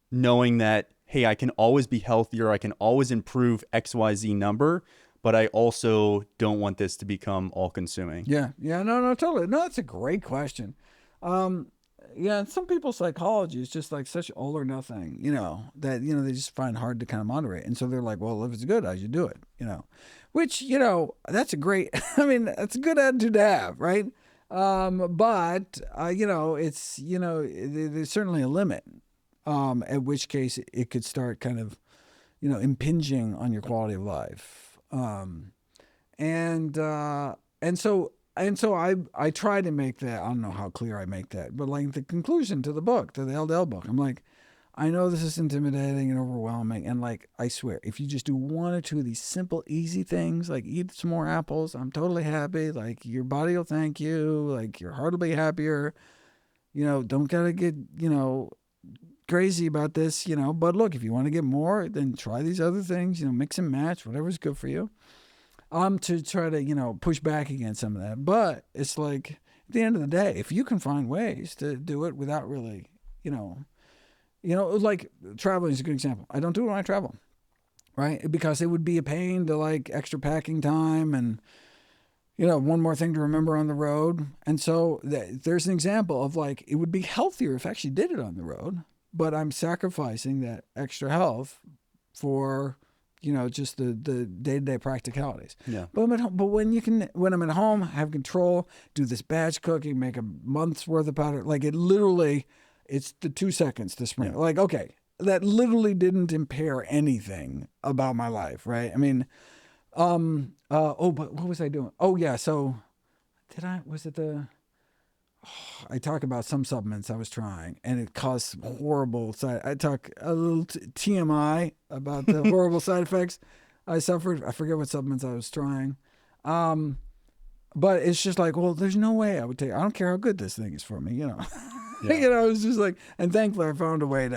knowing that, hey, I can always be healthier, I can always improve XYZ number, but I also don't want this to become all-consuming? No, totally. No, that's a great question. Some people's psychology is just like such all or nothing, that, they just find hard to kind of moderate. And so they're like, well, if it's good, I should do it, which, that's a great, that's a good attitude to have, right? But it's, there's certainly a limit, at which case it could start kind of, impinging on your quality of life. And so and so I try to make that, I don't know how clear I make that, but like the conclusion to the book, to the LDL book, I'm like, I know this is intimidating and overwhelming, and like, I swear, if you just do one or two of these simple, easy things, like eat some more apples, I'm totally happy, like your body will thank you, like your heart will be happier, don't gotta get, crazy about this, but look, if you want to get more, then try these other things, mix and match, whatever's good for you. To try to, push back against some of that. But it's like, at the end of the day, if you can find ways to do it without really, like traveling is a good example. I don't do it when I travel, right? Because it would be a pain to like extra packing time and, one more thing to remember on the road. And so there's an example of like, it would be healthier if I actually did it on the road, but I'm sacrificing that extra health for, just the day-to-day practicalities. Yeah. But when I'm at home, have control, do this batch cooking, make a month's worth of powder. Like it's the 2 seconds to sprint. Yeah. Like, okay, that literally didn't impair anything about my life, right? I mean, but what was I doing? Oh yeah, so I talk about some supplements I was trying, and it caused horrible I talk a little TMI about the horrible side effects I suffered. I forget what supplements I was trying. But it's just like, well, there's no way I would take, I don't care how good this thing is for me, Yeah. It's just like, and thankfully I found a way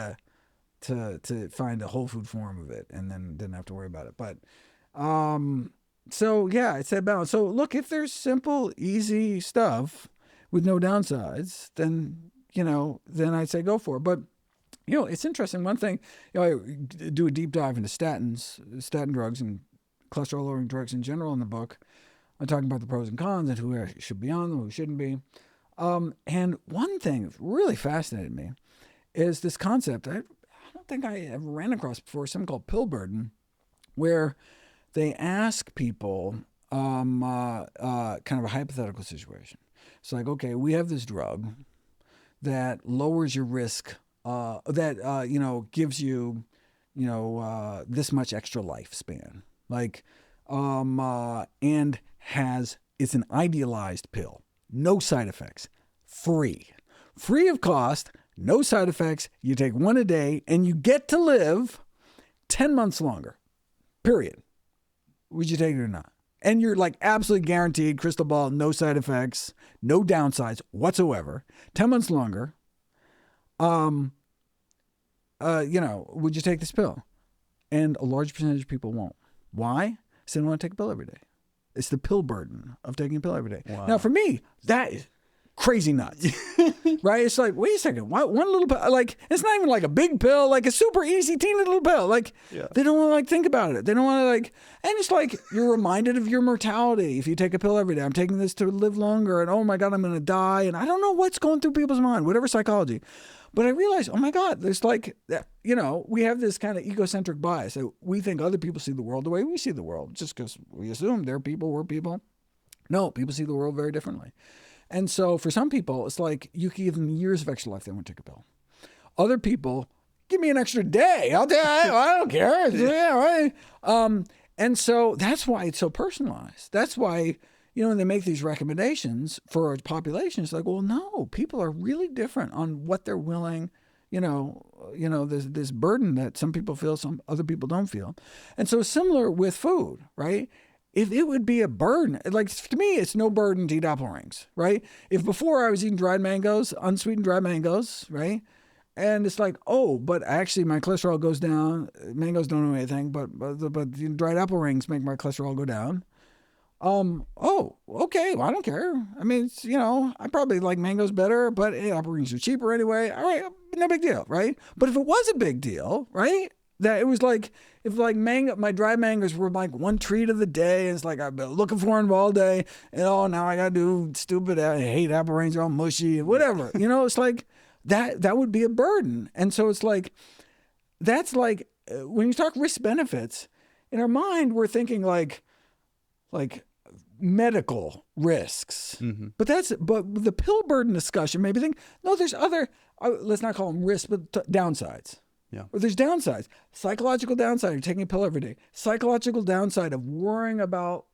to find a whole food form of it, and then didn't have to worry about it. But, so yeah, it's that balance. So look, if there's simple, easy stuff with no downsides, then, then I'd say go for it. But, it's interesting. One thing, I do a deep dive into statin drugs and cholesterol-lowering drugs in general in the book. I'm talking about the pros and cons and who should be on them, who shouldn't be. And one thing that really fascinated me is this concept I don't think I ever ran across before, something called pill burden, where they ask people kind of a hypothetical situation. It's like, okay, we have this drug that lowers your risk, gives you, this much extra lifespan. Like, and it's an idealized pill, no side effects, free of cost, no side effects. You take one a day and you get to live 10 months longer, period. Would you take it or not? And you're like absolutely guaranteed, crystal ball, no side effects, no downsides whatsoever, 10 months longer. Would you take this pill? And a large percentage of people won't. Why? Because they don't want to take a pill every day. It's the pill burden of taking a pill every day. Wow. Now, for me, that is crazy nuts, right? It's like, wait a second, one little pill, like, it's not even like a big pill, like a super easy, teeny little pill. Like, They don't want to like think about it. They don't want to like, and it's like, you're reminded of your mortality if you take a pill every day. I'm taking this to live longer, and oh my God, I'm going to die. And I don't know what's going through people's mind, whatever psychology. But I realized, oh my God, there's like, we have this kind of egocentric bias. We think other people see the world the way we see the world, just because we assume they're people, we're people. No, people see the world very differently. And so for some people, it's like you can give them years of extra life, they won't take a pill. Other people, give me an extra day. I don't care. Yeah, right. And so that's why it's so personalized. That's why, when they make these recommendations for a population, it's like, well, no, people are really different on what they're willing, there's this burden that some people feel, some other people don't feel. And so similar with food, right? If it would be a burden, like to me, it's no burden to eat apple rings, right? If before I was eating dried mangoes, unsweetened dried mangoes, right? And it's like, oh, but actually my cholesterol goes down. Mangoes don't do anything, but dried apple rings make my cholesterol go down. Oh, okay, well, I don't care. I mean, it's, I probably like mangoes better, but apple rings are cheaper anyway. All right, no big deal, right? But if it was a big deal, right? That it was like, if like my dry mangoes were like one treat of the day, and it's like I've been looking for them all day, and now I gotta do stupid, I hate apple rings, they're all mushy and whatever. It's like that would be a burden. And so it's like, that's like, when you talk risk benefits, in our mind, we're thinking like medical risks. Mm-hmm. But the pill burden discussion maybe think, no, there's other, let's not call them risks, but downsides. Yeah. Or there's downsides. Psychological downside of taking a pill every day. Psychological downside of worrying about,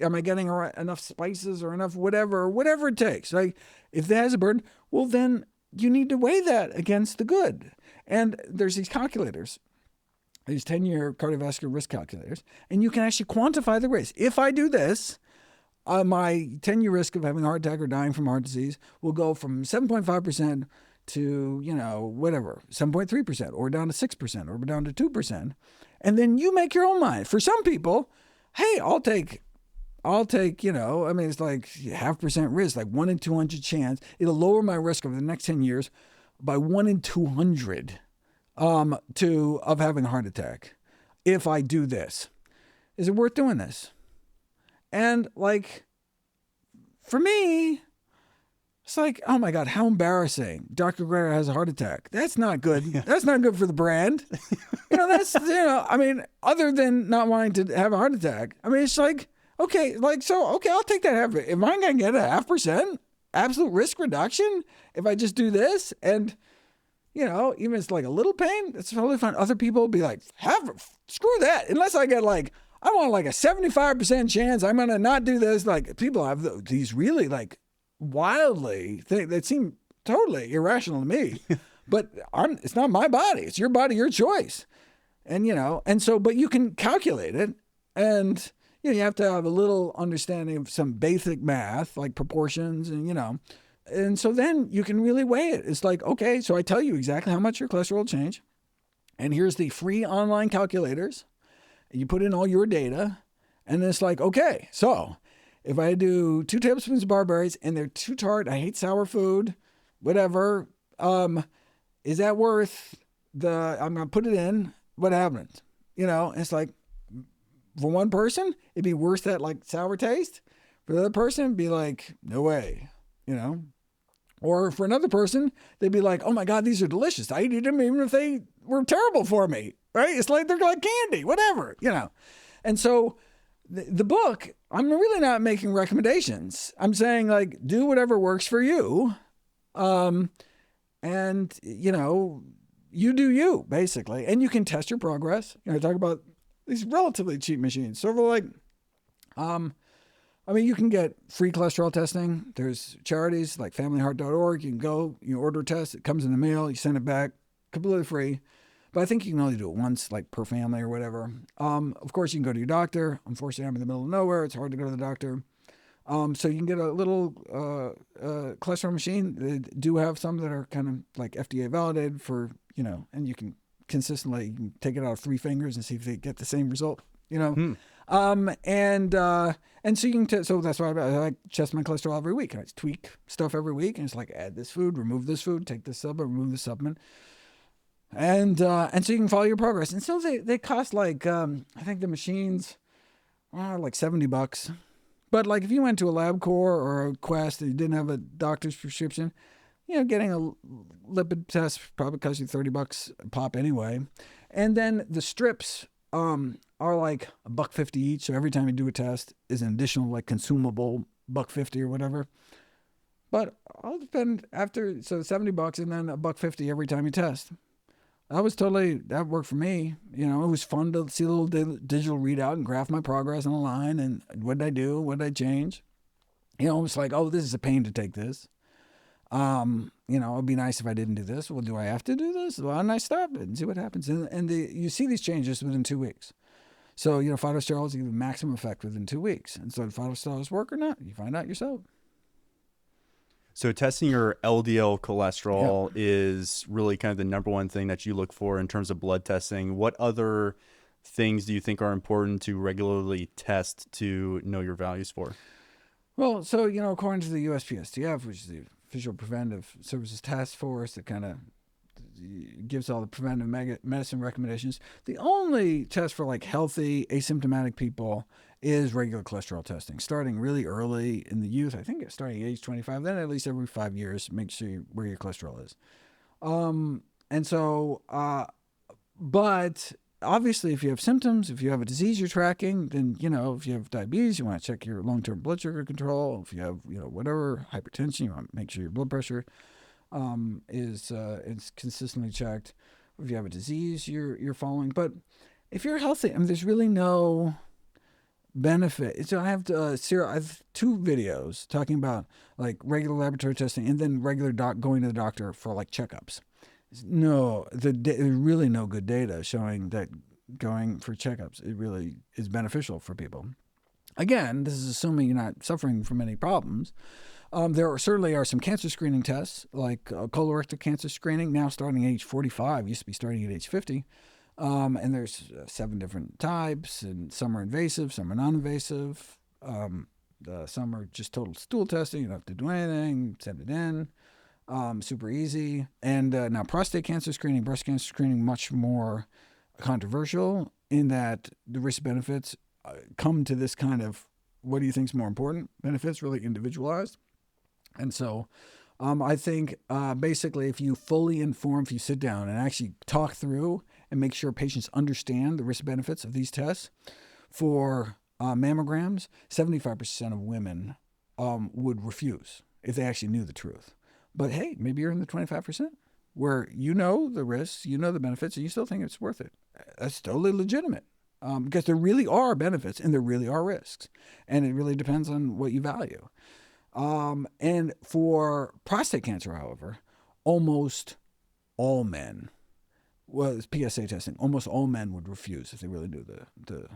Am I getting enough spices or enough whatever it takes? Like, if that has a burden, well, then you need to weigh that against the good. And there's these calculators, these 10-year cardiovascular risk calculators, and you can actually quantify the risk. If I do this, my 10-year risk of having a heart attack or dying from heart disease will go from 7.5% to, 7.3%, or down to 6%, or down to 2%. And then you make your own mind. For some people, hey, I'll take, it's like 0.5% risk, like 1 in 200 chance. It'll lower my risk over the next 10 years by 1 in 200 of having a heart attack if I do this. Is it worth doing this? And like, for me, it's like, oh my God, how embarrassing. Dr. Greger has a heart attack. That's not good. That's not good for the brand. Other than not wanting to have a heart attack, it's like, okay, I'll take that half. Am I going to get a 0.5% absolute risk reduction if I just do this? And, even if it's like a little pain, it's totally fine. Other people will be like, screw that. Unless I get like, I want like a 75% chance I'm going to not do this. Like, people have these really like wildly things that seem totally irrational to me, but it's not my body. It's your body, your choice. And, but you can calculate it, and, you have to have a little understanding of some basic math, like proportions, and so then you can really weigh it. It's like, okay, so I tell you exactly how much your cholesterol will change, and here's the free online calculators. You put in all your data, and it's like, okay, so if I do 2 tablespoons of barberries and they're too tart, I hate sour food, whatever, is that worth I'm going to put it in, what happens? It's like, for one person, it'd be worse that like sour taste. For the other person, it'd be like, no way, Or for another person, they'd be like, oh my God, these are delicious. I'd eat them even if they were terrible for me, right? It's like, they're like candy, whatever, And so the book, I'm really not making recommendations. I'm saying, like, do whatever works for you. And, you do you, basically. And you can test your progress. Talk about these relatively cheap machines. Sort of like, you can get free cholesterol testing. There's charities like familyheart.org. You can go, you order a test. It comes in the mail. You send it back, completely free. But I think you can only do it once, like per family or whatever. Of course, you can go to your doctor. Unfortunately, I'm in the middle of nowhere. It's hard to go to the doctor. So you can get a little cholesterol machine. They do have some that are kind of like FDA validated for, and you can consistently take it out of 3 fingers and see if they get the same result, And so you can, so that's why I test my cholesterol every week. I tweak stuff every week, and it's like, add this food, remove this food, take this supplement, remove this supplement. And so you can follow your progress. And so they cost like, I think the machines are like $70. But like if you went to a LabCorp or a Quest and you didn't have a doctor's prescription, getting a lipid test probably costs you $30 a pop anyway. And then the strips are like $1.50 each. So every time you do a test is an additional like consumable $1.50 or whatever. But I'll spend so $70 and then $1.50 every time you test. That worked for me. It was fun to see a little digital readout and graph my progress on a line and what did I do, what did I change. It's like, oh, this is a pain to take this. It'd be nice if I didn't do this. Well, do I have to do this? Well, and I stop it and see what happens. And you see these changes within 2 weeks. So, phytosterols give a maximum effect within 2 weeks. And so, do phytosterols work or not? You find out yourself. So testing your LDL cholesterol is really kind of the number one thing that you look for in terms of blood testing. What other things do you think are important to regularly test to know your values for? Well, so, according to the USPSTF, which is the Official Preventive Services Task Force that kind of gives all the preventive medicine recommendations, the only test for like healthy, asymptomatic people is regular cholesterol testing, starting really early in the youth. I think it's starting at age 25, then at least every 5 years, make sure where your cholesterol is. But obviously if you have symptoms, if you have a disease you're tracking, then, if you have diabetes, you want to check your long-term blood sugar control. If you have, whatever, hypertension, you want to make sure your blood pressure is consistently checked. If you have a disease you're following. But if you're healthy, there's really no benefit. So I have I have 2 videos talking about like regular laboratory testing and then regular going to the doctor for like checkups. No, there's really no good data showing that going for checkups it really is beneficial for people. Again, this is assuming you're not suffering from any problems. There certainly are some cancer screening tests, like colorectal cancer screening, now starting at age 45, used to be starting at age 50. And there's 7 different types, and some are invasive, some are non-invasive. Some are just total stool testing. You don't have to do anything, send it in. Super easy. And now prostate cancer screening, breast cancer screening, much more controversial in that the risk benefits come to this kind of, what do you think is more important? Benefits really individualized. And so I think basically if you fully inform, if you sit down and actually talk through and make sure patients understand the risk benefits of these tests, for mammograms, 75% of women would refuse if they actually knew the truth. But hey, maybe you're in the 25% where you know the risks, you know the benefits, and you still think it's worth it. That's totally legitimate because there really are benefits and there really are risks. And it really depends on what you value. And for prostate cancer, however, almost all men, well, it's PSA testing, almost all men would refuse if they really knew the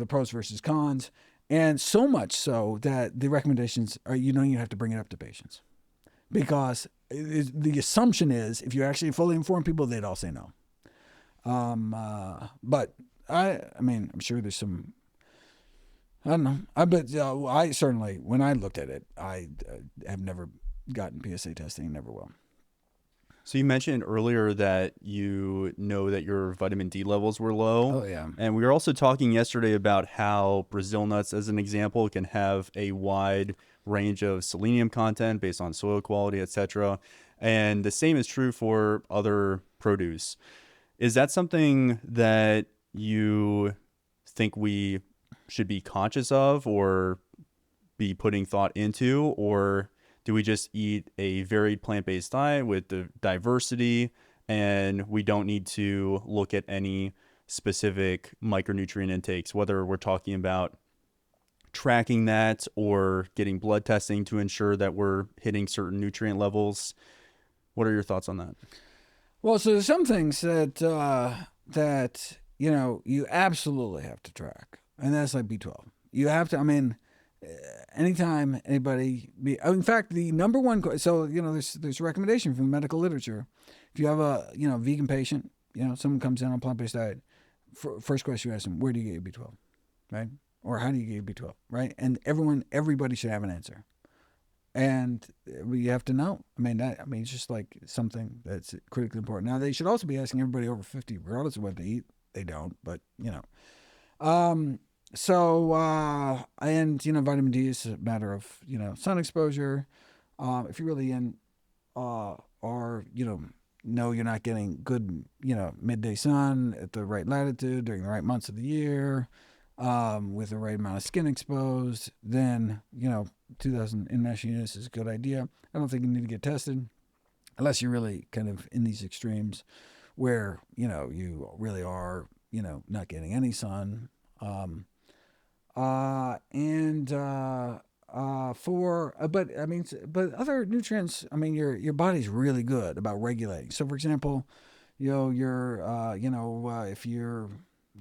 pros versus cons. And so much so that the recommendations are, you have to bring it up to patients. Because the assumption is if you actually fully inform people, they'd all say no. But I mean, I'm sure there's some, I don't know. I certainly, when I looked at it, I have never gotten PSA testing, never will. So you mentioned earlier that you know that your vitamin D levels were low. Oh, yeah. And we were also talking yesterday about how Brazil nuts, as an example, can have a wide range of selenium content based on soil quality, etc. And the same is true for other produce. Is that something that you think we should be conscious of or be putting thought into, or do we just eat a varied plant-based diet with the diversity and we don't need to look at any specific micronutrient intakes, whether we're talking about tracking that or getting blood testing to ensure that we're hitting certain nutrient levels? What are your thoughts on that? Well, so there's some things that you absolutely have to track, and that's like B12. You have to. I mean, anytime anybody, in fact, the number one. So there's a recommendation from the medical literature. If you have a vegan patient, someone comes in on a plant-based diet, first question you ask them, where do you get your B12, right? Or how do you get your B12, right? And everybody should have an answer. And you have to know. I mean, it's just like something that's critically important. Now, they should also be asking everybody over 50, regardless of what they eat. They don't, but and vitamin D is a matter of sun exposure. If you're really in, or know you're not getting good midday sun at the right latitude during the right months of the year, with the right amount of skin exposed, then 2,000 international units is a good idea. I don't think you need to get tested unless you're really kind of in these extremes where you really are not getting any sun. But other nutrients, I mean, your body's really good about regulating. So, for example, if you're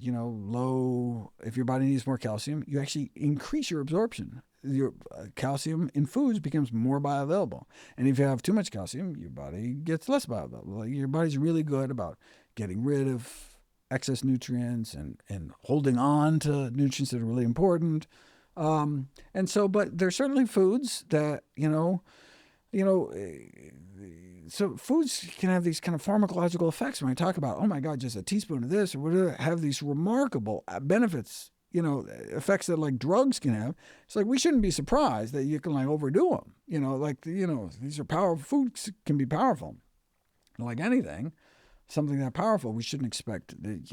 low, if your body needs more calcium, you actually increase your absorption. Your calcium in foods becomes more bioavailable. And if you have too much calcium, your body gets less bioavailable. Like, your body's really good about getting rid of excess nutrients and holding on to nutrients that are really important. But there's certainly foods that, so foods can have these kind of pharmacological effects. When I talk about, oh my God, just a teaspoon of this or whatever, have these remarkable benefits, effects that like drugs can have. It's like, we shouldn't be surprised that you can like overdo them. These are powerful, foods can be powerful. Like anything, something that powerful, we shouldn't expect that,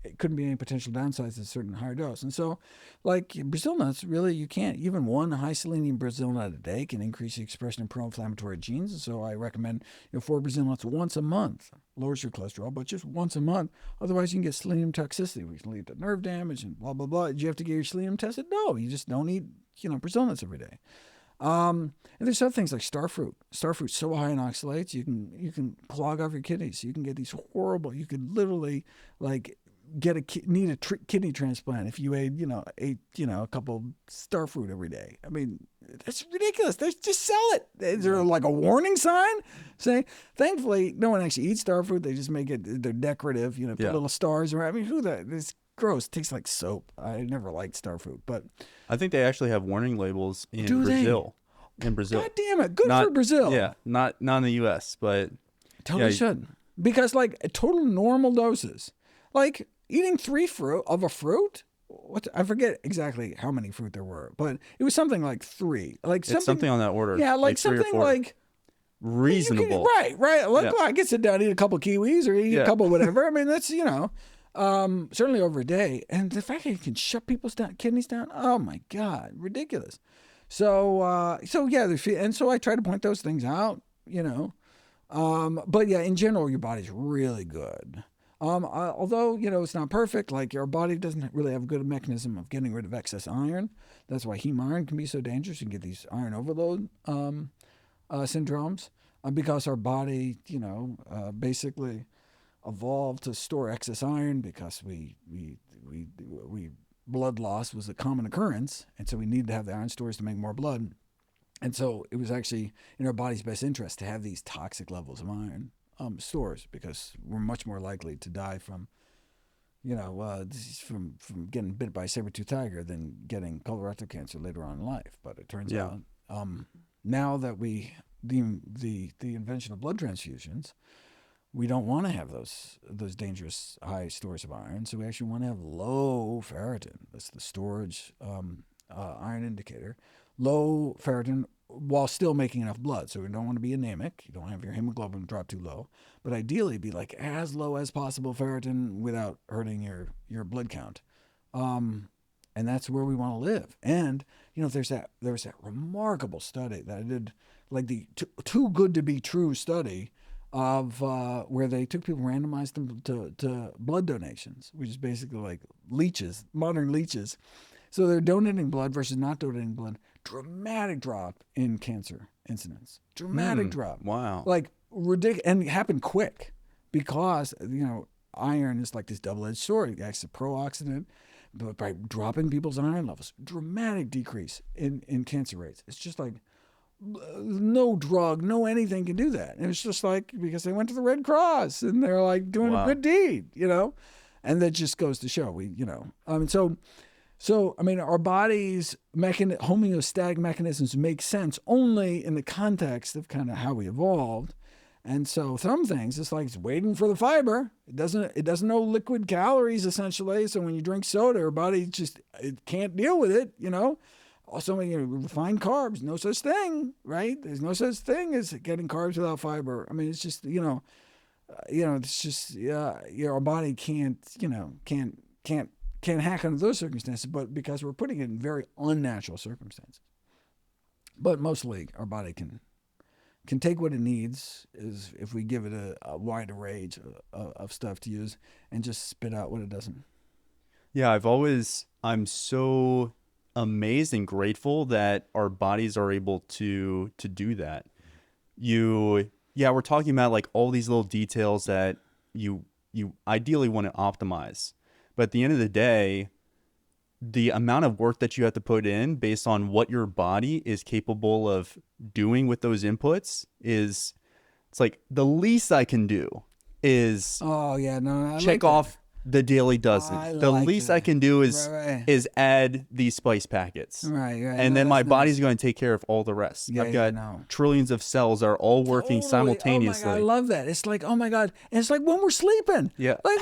there couldn't be any potential downsides at a certain higher dose. And so, like Brazil nuts, really, you can't, even one high selenium Brazil nut a day can increase the expression of pro-inflammatory genes. And so I recommend 4 Brazil nuts once a month. lowers your cholesterol, but just once a month. Otherwise, you can get selenium toxicity, which can lead to nerve damage and blah, blah, blah. Did you have to get your selenium tested? No, you just don't eat, Brazil nuts every day. And there's other things like starfruit. Starfruit's so high in oxalates, you can clog off your kidneys. You can get these horrible. You could literally need a kidney transplant if you ate a couple starfruit every day. I mean, that's ridiculous. Just sell it. Is there like a warning sign saying? Thankfully, no one actually eats starfruit. They just make it. They're decorative. Put little stars around. I mean, it's gross. It tastes like soap. I never liked starfruit, but I think they actually have warning labels in Brazil. In Brazil. God damn it. Good for Brazil. Yeah. Not in the US, but totally should. Because total normal doses. Like eating 3 fruit of a fruit. I forget exactly how many fruit there were, but it was something like 3. It's something on that order. Yeah, like 3 something like reasonable. Right. Look, I can sit down, eat a couple kiwis or eat a couple whatever. I mean, that's certainly over a day. And the fact that you can shut people's kidneys down, oh my God, ridiculous. So yeah, and so I try to point those things out, but yeah, in general, your body's really good. Although, it's not perfect, like your body doesn't really have a good mechanism of getting rid of excess iron. That's why heme iron can be so dangerous. You can get these iron overload syndromes because our body, basically evolved to store excess iron because we blood loss was a common occurrence, and so we needed to have the iron stores to make more blood. And so it was actually in our body's best interest to have these toxic levels of iron stores, because we're much more likely to die from getting bit by a saber-toothed tiger than getting colorectal cancer later on in life. But it turns out now that the invention of blood transfusions, we don't want to have those dangerous high stores of iron. So we actually want to have low ferritin. That's the storage iron indicator. Low ferritin while still making enough blood. So we don't want to be anemic. You don't want to have your hemoglobin drop too low. But ideally be like as low as possible ferritin without hurting your blood count. And that's where we want to live. And, there was that remarkable study that I did, like the too good to be true study of where they took people, randomized them to blood donations, which is basically like leeches, modern leeches. So they're donating blood versus not donating blood. Dramatic drop in cancer incidence. Dramatic drop. Wow. Like ridiculous, and it happened quick because iron is like this double-edged sword. It acts as a pro-oxidant, but by dropping people's iron levels, dramatic decrease in cancer rates. It's just like no drug, no anything can do that. And it's just like because they went to the Red Cross and they're like doing a good deed, and that just goes to show So, I mean, our body's homeostatic mechanisms make sense only in the context of kind of how we evolved. And so some things, it's like it's waiting for the fiber. It doesn't know liquid calories, essentially. So when you drink soda, our body it can't deal with it, Also, refined carbs, no such thing, right? There's no such thing as getting carbs without fiber. I mean, it's just, it's just, our body can't hack under those circumstances, but because we're putting it in very unnatural circumstances. But mostly our body can take what it needs is if we give it a wide range of stuff to use and just spit out what it doesn't. Yeah, I'm so amazed and grateful that our bodies are able to do that. We're talking about like all these little details that you ideally want to optimize. But at the end of the day, the amount of work that you have to put in based on what your body is capable of doing with those inputs it's like the least I can do is check off the daily dozen. The least I can do is add these spice packets. Right. And then my body's going to take care of all the rest. I've got trillions of cells that are all working simultaneously. Oh my God, I love that. It's like, oh my God. And it's like when we're sleeping. Yeah. Like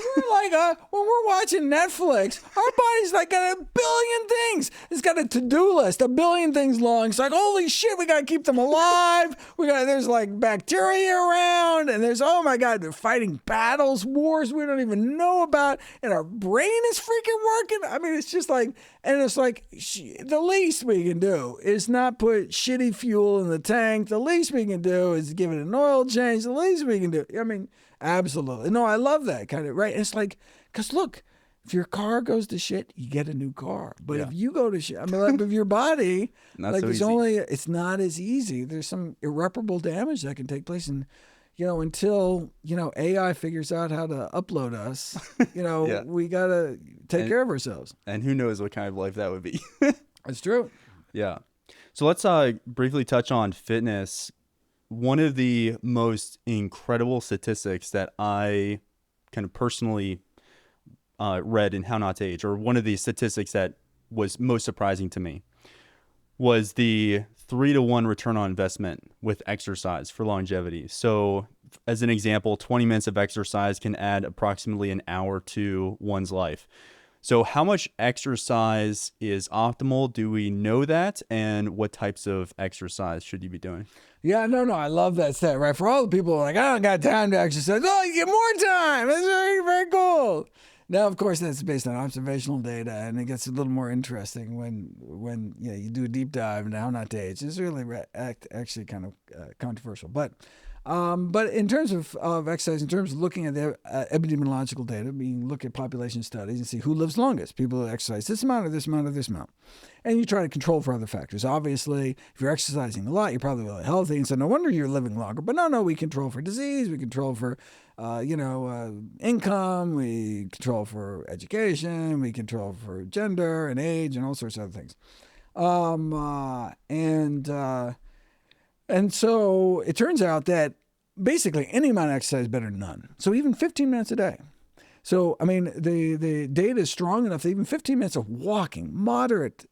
when we're watching Netflix, our body's like got a billion things. It's got a to-do list, a billion things long. It's like, holy shit, we got to keep them alive. There's like bacteria around, and there's, oh my God, they're fighting battles, wars we don't even know about. And our brain is freaking working. I mean, it's just like, and it's like the least we can do is not put shitty fuel in the tank. The least we can do is give it an oil change. The least we can do. I mean, Absolutely. No, I love that kind of, right? And it's like, because look, if your car goes to shit, you get a new car. But if you go to shit, I mean, like with your body, Not like so it's easy. it's not as easy. There's some irreparable damage that can take place. And, until, AI figures out how to upload us, Yeah. we got to take care of ourselves. And who knows what kind of life that would be. It's true. Yeah. So let's briefly touch on fitness. One of the most incredible statistics that I kind of personally read in How Not to Age, or one of the statistics that was most surprising to me, was the 3-to-1 return on investment with exercise for longevity. So as an example, 20 minutes of exercise can add approximately an hour to one's life. So how much exercise is optimal? Do we know that? And what types of exercise should you be doing? Yeah, no, I love that stat, right? For all the people like, I don't got time to exercise. Oh, you get more time. That's very, very cool. Now, of course, that's based on observational data, and it gets a little more interesting when you do a deep dive into How Not to Age. It's really actually kind of controversial. But in terms of exercise, in terms of looking at the epidemiological data, look at population studies and see who lives longest. People who exercise this amount or this amount or this amount. And you try to control for other factors. Obviously, if you're exercising a lot, you're probably really healthy, and so no wonder you're living longer. But no, we control for disease, we control for income, we control for education, we control for gender and age and all sorts of other things. And so it turns out that basically any amount of exercise is better than none. So even 15 minutes a day. So, I mean, the data is strong enough that even 15 minutes of walking, moderate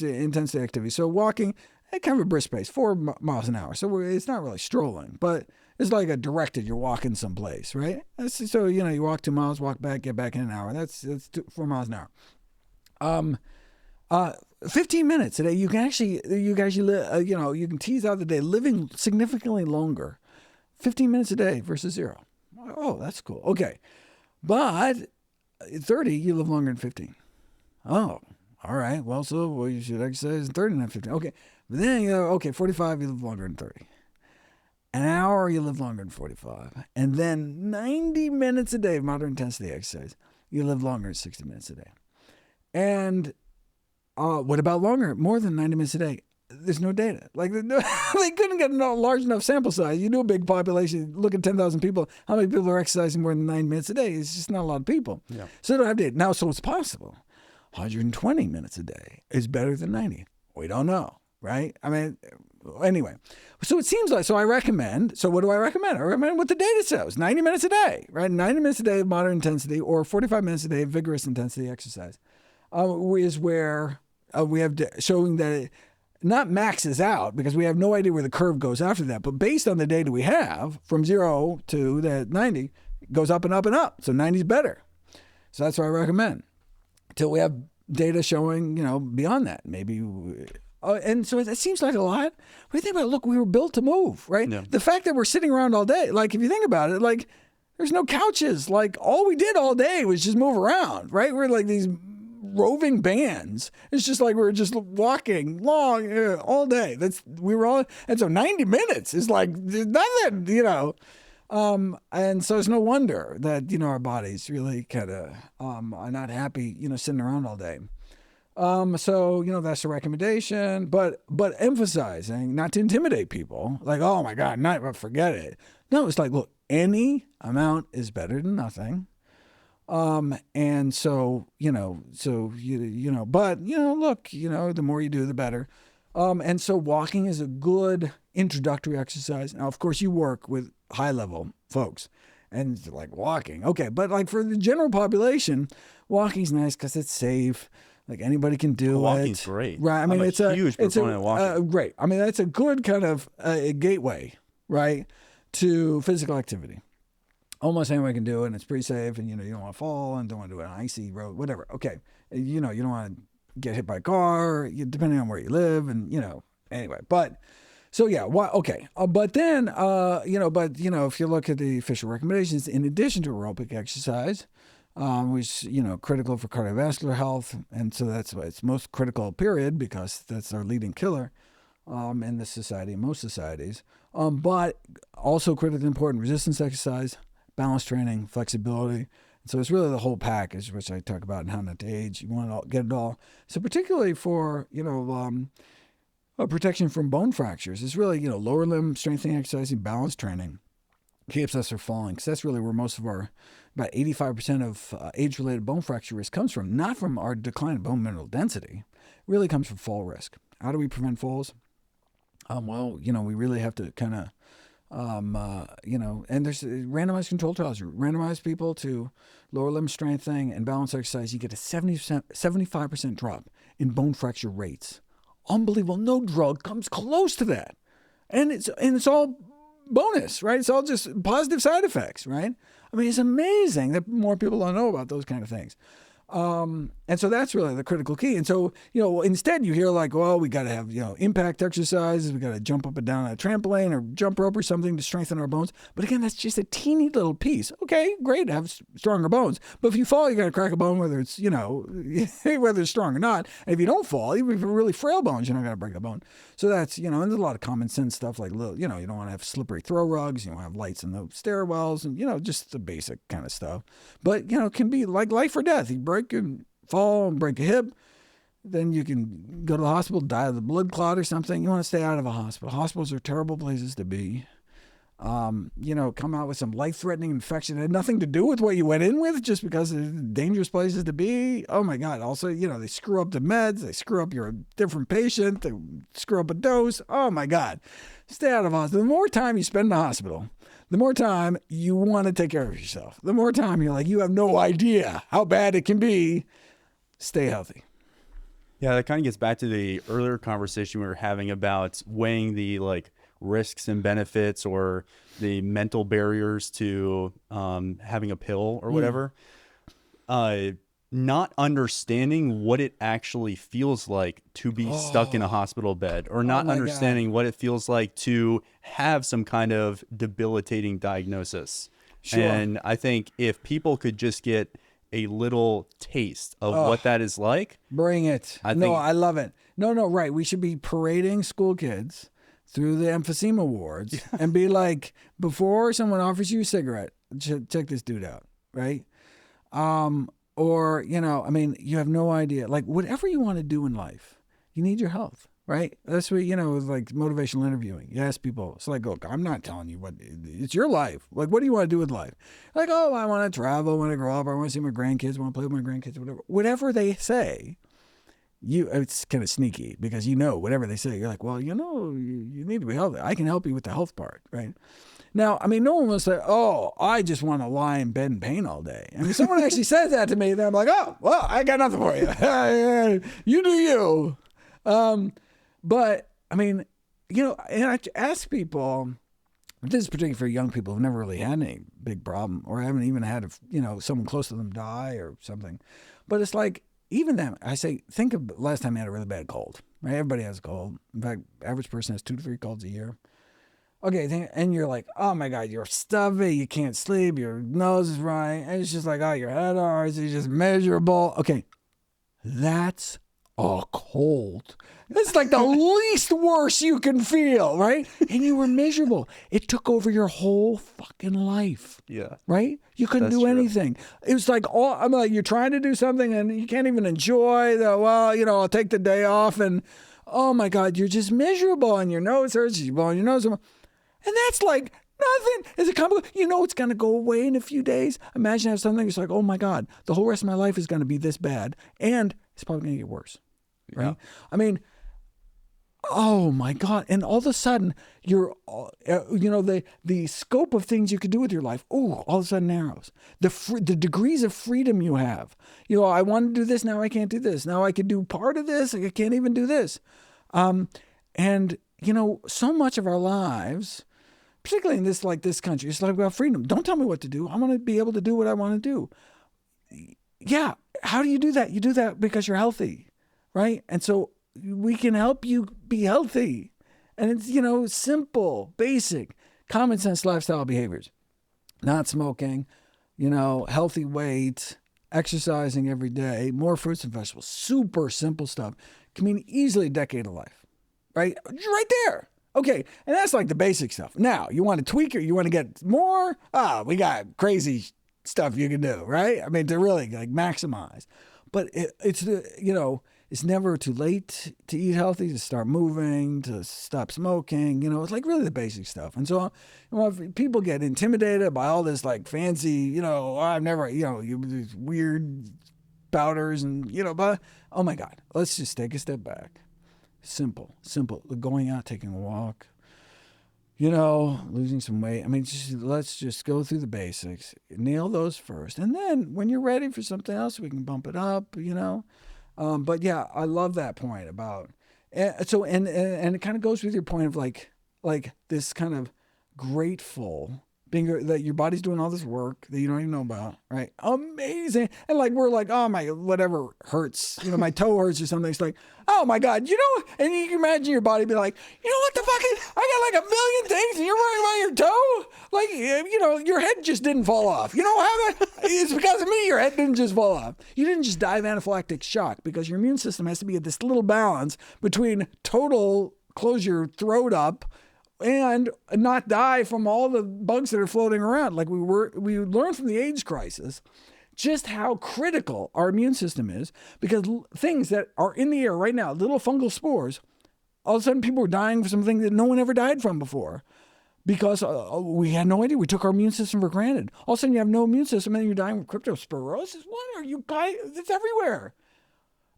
intensity activity. So walking at kind of a brisk pace, 4 miles an hour. So it's not really strolling, but it's like a directed, you're walking someplace, right? So, you walk 2 miles, walk back, get back in an hour. That's 4 miles an hour. 15 minutes a day, you can tease out the day living significantly longer. 15 minutes a day versus 0. Oh, that's cool. Okay. But at 30, you live longer than 15. Oh, all right. Well, you should exercise 30, not 15. Okay. But then, 45, you live longer than 30. An hour, you live longer than 45. And then 90 minutes a day of moderate intensity exercise, you live longer than 60 minutes a day. And what about longer? More than 90 minutes a day? There's no data. Like they couldn't get a large enough sample size. You do a big population, look at 10,000 people. How many people are exercising more than 9 minutes a day? It's just not a lot of people. Yeah. So they don't have data. Now, so it's possible. 120 minutes a day is better than 90. We don't know, right? I mean, anyway. So it seems like, so I recommend, so what do I recommend? I recommend what the data says, 90 minutes a day, right? 90 minutes a day of moderate intensity or 45 minutes a day of vigorous intensity exercise is where we have showing that it not maxes out, because we have no idea where the curve goes after that. But based on the data we have, from 0 to that 90, it goes up and up and up. So 90 is better. So that's what I recommend. Until we have data showing, beyond that. Maybe. And so it seems like a lot. What do you think about it? Look, we were built to move, right? Yeah. The fact that we're sitting around all day, like if you think about it, like there's no couches. Like all we did all day was just move around, right? We're like these roving bands. It's just like we're just walking long all day. And so 90 minutes is like nothing, and so it's no wonder that our bodies really kind of are not happy, sitting around all day. So that's the recommendation, but emphasizing not to intimidate people. Like, oh my God, forget it. No, it's like, look, any amount is better than nothing. And so, but look, the more you do, the better. And so walking is a good introductory exercise. Now, of course, you work with high level folks and it's like walking. Okay. But like for the general population, walking's nice because it's safe. Like anybody can do Walking's it. Great. Right. I mean, it's a huge proponent of walking. Great. I mean, that's a good kind of gateway, right, to physical activity. Almost anyone can do it, and it's pretty safe, and you don't want to fall and don't want to do it on an icy road, whatever. Okay, you don't want to get hit by a car, depending on where you live, and anyway. But so yeah, okay. But then if you look at the official recommendations, in addition to aerobic exercise, which critical for cardiovascular health, and so that's why it's most critical period because that's our leading killer in this society, most societies. But also critically important, resistance exercise, balance training, flexibility. So it's really the whole package, which I talk about in How Not to Age. You want to get it all. So particularly for, protection from bone fractures, it's really, lower limb strengthening exercise, balance training keeps us from falling. Because that's really where most of our, about 85% of age-related bone fracture risk comes from. Not from our decline in bone mineral density. It really comes from fall risk. How do we prevent falls? We really have to kind of, and there's randomized control trials. You randomize people to lower limb strengthening and balance exercise. You get a 75% drop in bone fracture rates. Unbelievable. No drug comes close to that. And it's all bonus, right? It's all just positive side effects, right? I mean, it's amazing that more people don't know about those kind of things. And so that's really the critical key. And so, instead you hear like, well, we got to have, impact exercises. We got to jump up and down on a trampoline or jump rope or something to strengthen our bones. But again, that's just a teeny little piece. Okay, great to have stronger bones. But if you fall, you got to crack a bone, whether it's, whether it's strong or not. And if you don't fall, even if you're really frail bones, you're not going to break a bone. So that's, and there's a lot of common sense stuff like, you don't want to have slippery throw rugs. You don't have lights in the stairwells and, just the basic kind of stuff. But, it can be like life or death. You break and fall and break a hip, then you can go to the hospital, die of the blood clot or something. You want to stay out of a hospital. Hospitals are terrible places to be. Come out with some life-threatening infection. It had nothing to do with what you went in with, just because they're dangerous places to be. Oh my God. Also, they screw up the meds. They screw up your different patient. They screw up a dose. Oh my God. Stay out of hospital. The more time you spend in the hospital, the more time you want to take care of yourself. The more time you're like, you have no idea how bad it can be. Stay healthy. Yeah, that kind of gets back to the earlier conversation we were having about weighing the risks and benefits or the mental barriers to having a pill or whatever. Not understanding what it actually feels like to be stuck in a hospital bed, or not understanding what it feels like to have some kind of debilitating diagnosis. Sure. And I think if people could just get a little taste of what that is like. Bring it. I love it. No, right. We should be parading school kids through the emphysema wards and be like, before someone offers you a cigarette, check this dude out, right? Or, you have no idea. Like, whatever you want to do in life, you need your health, right? That's what, with like motivational interviewing. You ask people, it's like, look, I'm not telling you it's your life. Like, what do you want to do with life? Like, oh, I want to travel when I grow up. I want to see my grandkids. I want to play with my grandkids, whatever. Whatever they say, it's kind of sneaky because whatever they say, you're like, well, you need to be healthy. I can help you with the health part, right? Now, no one will say, oh, I just want to lie in bed in pain all day. Someone actually says that to me, then I'm like, oh, well, I got nothing for you. You do you. But, and I ask people, this is particularly for young people who've never really had any big problem or haven't even had, someone close to them die or something. But it's like, even them, I say, think of the last time you had a really bad cold. Right? Everybody has a cold. In fact, average person has 2 to 3 colds a year. Okay, and you're like, oh my God, you're stuffy, you can't sleep, your nose is running, and it's just like, oh, your head hurts, it's just miserable. Okay, that's a cold. It's like the least worst you can feel, right? And you were miserable. It took over your whole fucking life. Yeah. Right? You couldn't do anything. It was like, you're trying to do something and you can't even enjoy I'll take the day off and, oh my God, you're just miserable and your nose hurts, you're blowing your nose. And that's like nothing. Is it complicated? It's going to go away in a few days. Imagine having something that's like, oh my God, the whole rest of my life is going to be this bad. And it's probably going to get worse. Right? Yeah. Oh my God. And all of a sudden, you're, the scope of things you could do with your life, all of a sudden narrows. The degrees of freedom you have. I want to do this, now I can't do this. Now I could do part of this, I can't even do this. And so much of our lives, particularly in this country, it's like about freedom. Don't tell me what to do. I want to be able to do what I want to do. Yeah. How do you do that? You do that because you're healthy, right? And so we can help you be healthy. And it's, simple, basic, common sense lifestyle behaviors. Not smoking, healthy weight, exercising every day, more fruits and vegetables, super simple stuff. Can mean easily a decade of life, right? Right there. Okay, and that's like the basic stuff. Now, you want to tweak it, you want to get more? We got crazy stuff you can do, right? I mean, to really like maximize. But it's never too late to eat healthy, to start moving, to stop smoking. It's like really the basic stuff. And so if people get intimidated by all this like fancy, I've never, these weird powders and, but oh my God, let's just take a step back. Simple, going out, taking a walk, losing some weight. I mean, let's just go through the basics, nail those first. And then when you're ready for something else, we can bump it up, But yeah, I love that point about, and it kind of goes with your point of like this kind of grateful being that your body's doing all this work that you don't even know about, right? Amazing. And like, we're like, oh my, whatever hurts, my toe hurts or something. It's like, oh my God, and you can imagine your body be like, what the fuck I got like a million things and you're worrying about your toe? Like, your head just didn't fall off. It's because of me, your head didn't just fall off. You didn't just die of anaphylactic shock because your immune system has to be at this little balance between total close your throat up and not die from all the bugs that are floating around. Like we learned from the AIDS crisis just how critical our immune system is, because things that are in the air right now, little fungal spores, all of a sudden people are dying from something that no one ever died from before because we had no idea. We took our immune system for granted. All of a sudden you have no immune system and you're dying from cryptosporosis. What are you guys? It's everywhere.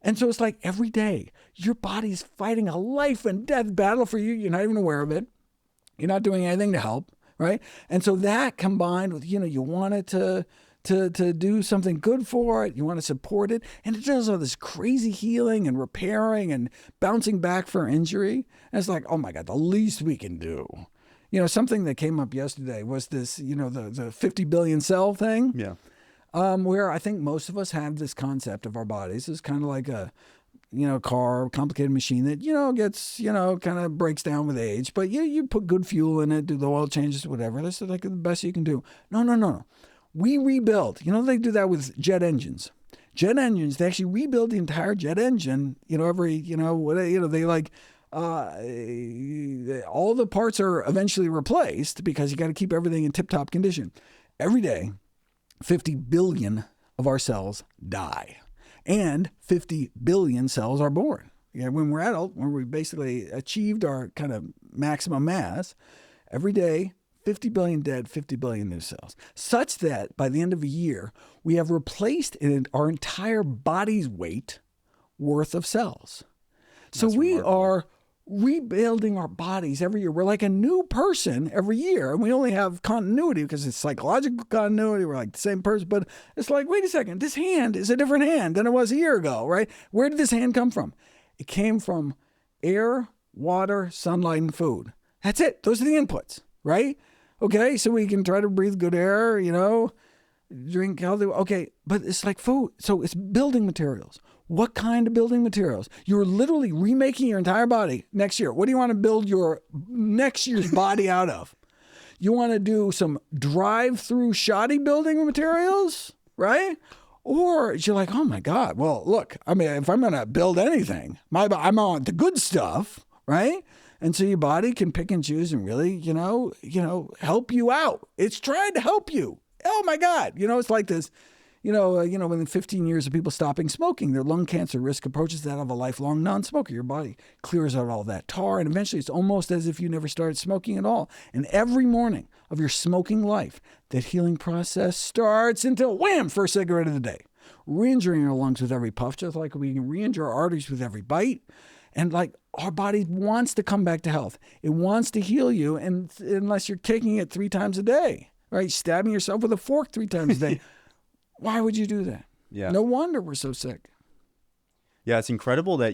And so it's like every day your body's fighting a life and death battle for you. You're not even aware of it. You're not doing anything to help, right? And so that combined with, you want it to do something good for it, you want to support it, and it does all this crazy healing and repairing and bouncing back for injury. And it's like, oh my God, the least we can do. Something that came up yesterday was this, the 50 billion cell thing. Yeah. Where I think most of us have this concept of our bodies as kind of like a car, complicated machine that, gets, kind of breaks down with age. But you put good fuel in it, do the oil changes, whatever. That's like the best you can do. No. We rebuild. They do that with jet engines. Jet engines, they actually rebuild the entire jet engine, every, they like, all the parts are eventually replaced because you got to keep everything in tip-top condition. Every day, 50 billion of our cells die. And 50 billion cells are born. When we're adult, when we basically achieved our kind of maximum mass, every day, 50 billion dead, 50 billion new cells. Such that by the end of a year, we have replaced our entire body's weight worth of cells. So we are rebuilding our bodies every year. We're like a new person every year, and we only have continuity because it's psychological continuity. We're like the same person, but it's like, wait a second, this hand is a different hand than it was a year ago, right? Where did this hand come from? It came from air, water, sunlight, and food. That's it. Those are the inputs, right? Okay, so we can try to breathe good air, drink healthy. Okay, but it's like food. So it's building materials. What kind of building materials? You're literally remaking your entire body next year. What do you want to build your next year's body out of? You want to do some drive-through shoddy building materials, right? Or you're like, oh my God, well, look, I mean, if I'm going to build anything, I'm on the good stuff, right? And so your body can pick and choose and really, help you out. It's trying to help you. Oh my God. It's like this, within 15 years of people stopping smoking, their lung cancer risk approaches that of a lifelong non-smoker. Your body clears out all that tar, and eventually it's almost as if you never started smoking at all. And every morning of your smoking life, that healing process starts until, wham, first cigarette of the day. Re-injuring our lungs with every puff, just like we can re-injure our arteries with every bite. And like our body wants to come back to health. It wants to heal you, and unless you're kicking it 3 times a day, right? Stabbing yourself with a fork 3 times a day. Why would you do that? Yeah. No wonder we're so sick. Yeah, it's incredible that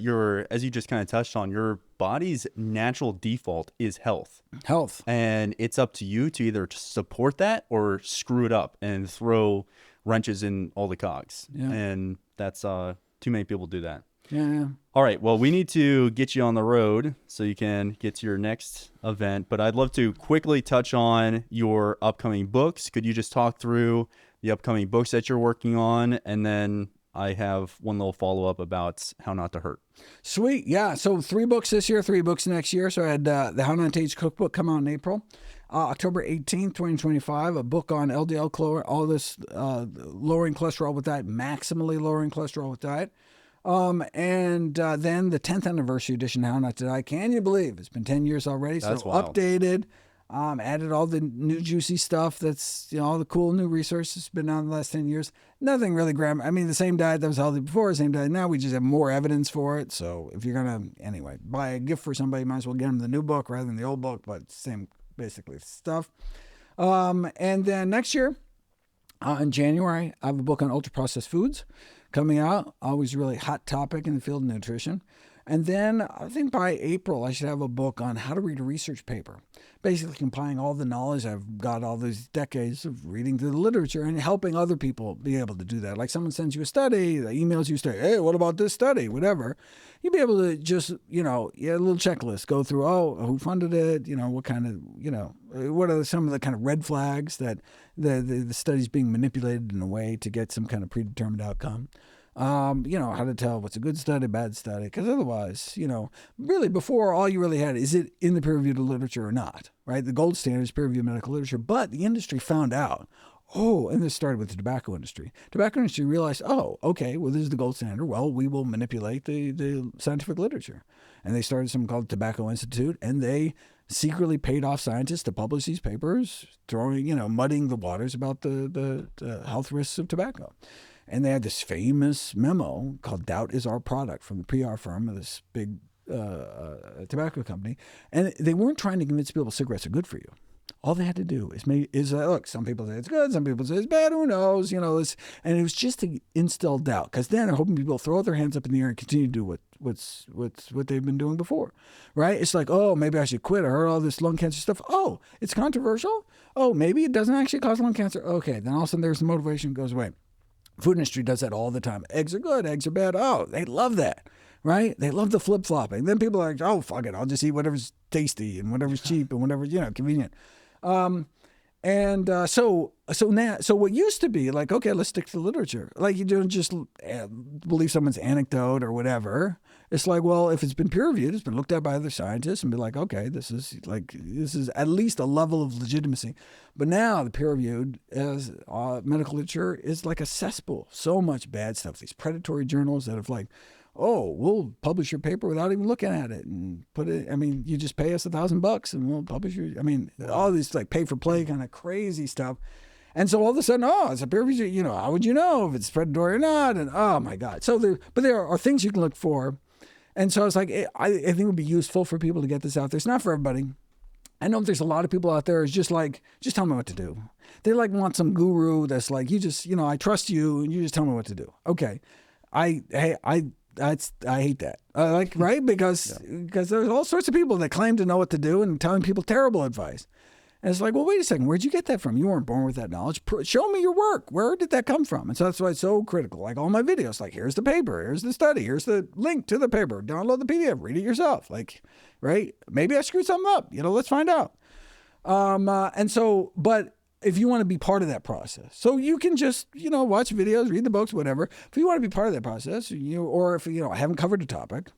as you just kind of touched on, your body's natural default is health. Health. And it's up to you to either support that or screw it up and throw wrenches in all the cogs. Yeah. And that's too many people do that. Yeah. All right. Well, we need to get you on the road so you can get to your next event. But I'd love to quickly touch on your upcoming books. Could you just talk through the upcoming books that you're working on, and then I have one little follow-up about how not to hurt. Sweet. Yeah. So 3 books this year, 3 books next year. So I had the How Not to Age cookbook come out in April. October 18th, 2025, a book on LDL cholesterol, all this lowering cholesterol with diet, maximally lowering cholesterol with diet. And then the 10th anniversary edition, How Not to Die. Can you believe it's been 10 years already? That's so wild. Updated, added all the new juicy stuff that's, all the cool new resources been on the last 10 years. Nothing really I mean, the same diet that was healthy before, same diet now, we just have more evidence for it. So if you're going to, anyway, buy a gift for somebody, you might as well get them the new book rather than the old book, but same basically stuff. And then next year, in January, I have a book on ultra-processed foods coming out. Always really hot topic in the field of nutrition. And then I think by April, I should have a book on how to read a research paper, basically compiling all the knowledge I've got all these decades of reading through the literature and helping other people be able to do that. Like someone sends you a study, they emails you, say, hey, what about this study, whatever. You'll be able to just, a little checklist, go through, who funded it, what kind of, what are some of the kind of red flags that the study's being manipulated in a way to get some kind of predetermined outcome. How to tell what's a good study, bad study, because otherwise, really before all you really had, is it in the peer-reviewed literature or not, right? The gold standard is peer-reviewed medical literature, but the industry found out, and this started with the tobacco industry. Tobacco industry realized, okay, well, this is the gold standard. Well, we will manipulate the scientific literature. And they started something called the Tobacco Institute, and they secretly paid off scientists to publish these papers, muddying the waters about the health risks of tobacco. And they had this famous memo called Doubt is Our Product from the PR firm of this big tobacco company. And they weren't trying to convince people cigarettes are good for you. All they had to do is look, some people say it's good, some people say it's bad, who knows? And it was just to instill doubt, because then they're hoping people throw their hands up in the air and continue to do what they've been doing before, right? It's like, maybe I should quit. I heard all this lung cancer stuff. It's controversial. Maybe it doesn't actually cause lung cancer. Okay, then all of a sudden there's the motivation goes away. Food industry does that all the time. Eggs are good, eggs are bad. They love that, right? They love the flip-flopping. Then people are like, fuck it, I'll just eat whatever's tasty and whatever's cheap and whatever's, convenient. So what used to be like, okay, let's stick to the literature. Like you don't just believe someone's anecdote or whatever. It's like, well, if it's been peer-reviewed, it's been looked at by other scientists and be like, okay, this is at least a level of legitimacy. But now the peer-reviewed as medical literature is like a cesspool. So much bad stuff. These predatory journals that have like, we'll publish your paper without even looking at it and put it. I mean, you just pay us $1,000 and we'll publish your. I mean, all these like pay for play kind of crazy stuff. And so all of a sudden, it's a peer review. How would you know if it's predatory or not? And oh my God. So there are things you can look for. And so it's like, I think it would be useful for people to get this out there. It's not for everybody. I know there's a lot of people out there who's just like, just tell me what to do. They like want some guru that's like, you just, I trust you and you just tell me what to do. Okay. I hate that. Right? Because there's all sorts of people that claim to know what to do and telling people terrible advice. And it's like, well, wait a second. Where'd you get that from? You weren't born with that knowledge. Show me your work. Where did that come from? And so that's why it's so critical. Like all my videos, like here's the paper, here's the study, here's the link to the paper. Download the PDF, read it yourself. Like, right? Maybe I screwed something up. Let's find out. But if you want to be part of that process, so you can just, watch videos, read the books, whatever. If you want to be part of that process, or if, I haven't covered a topic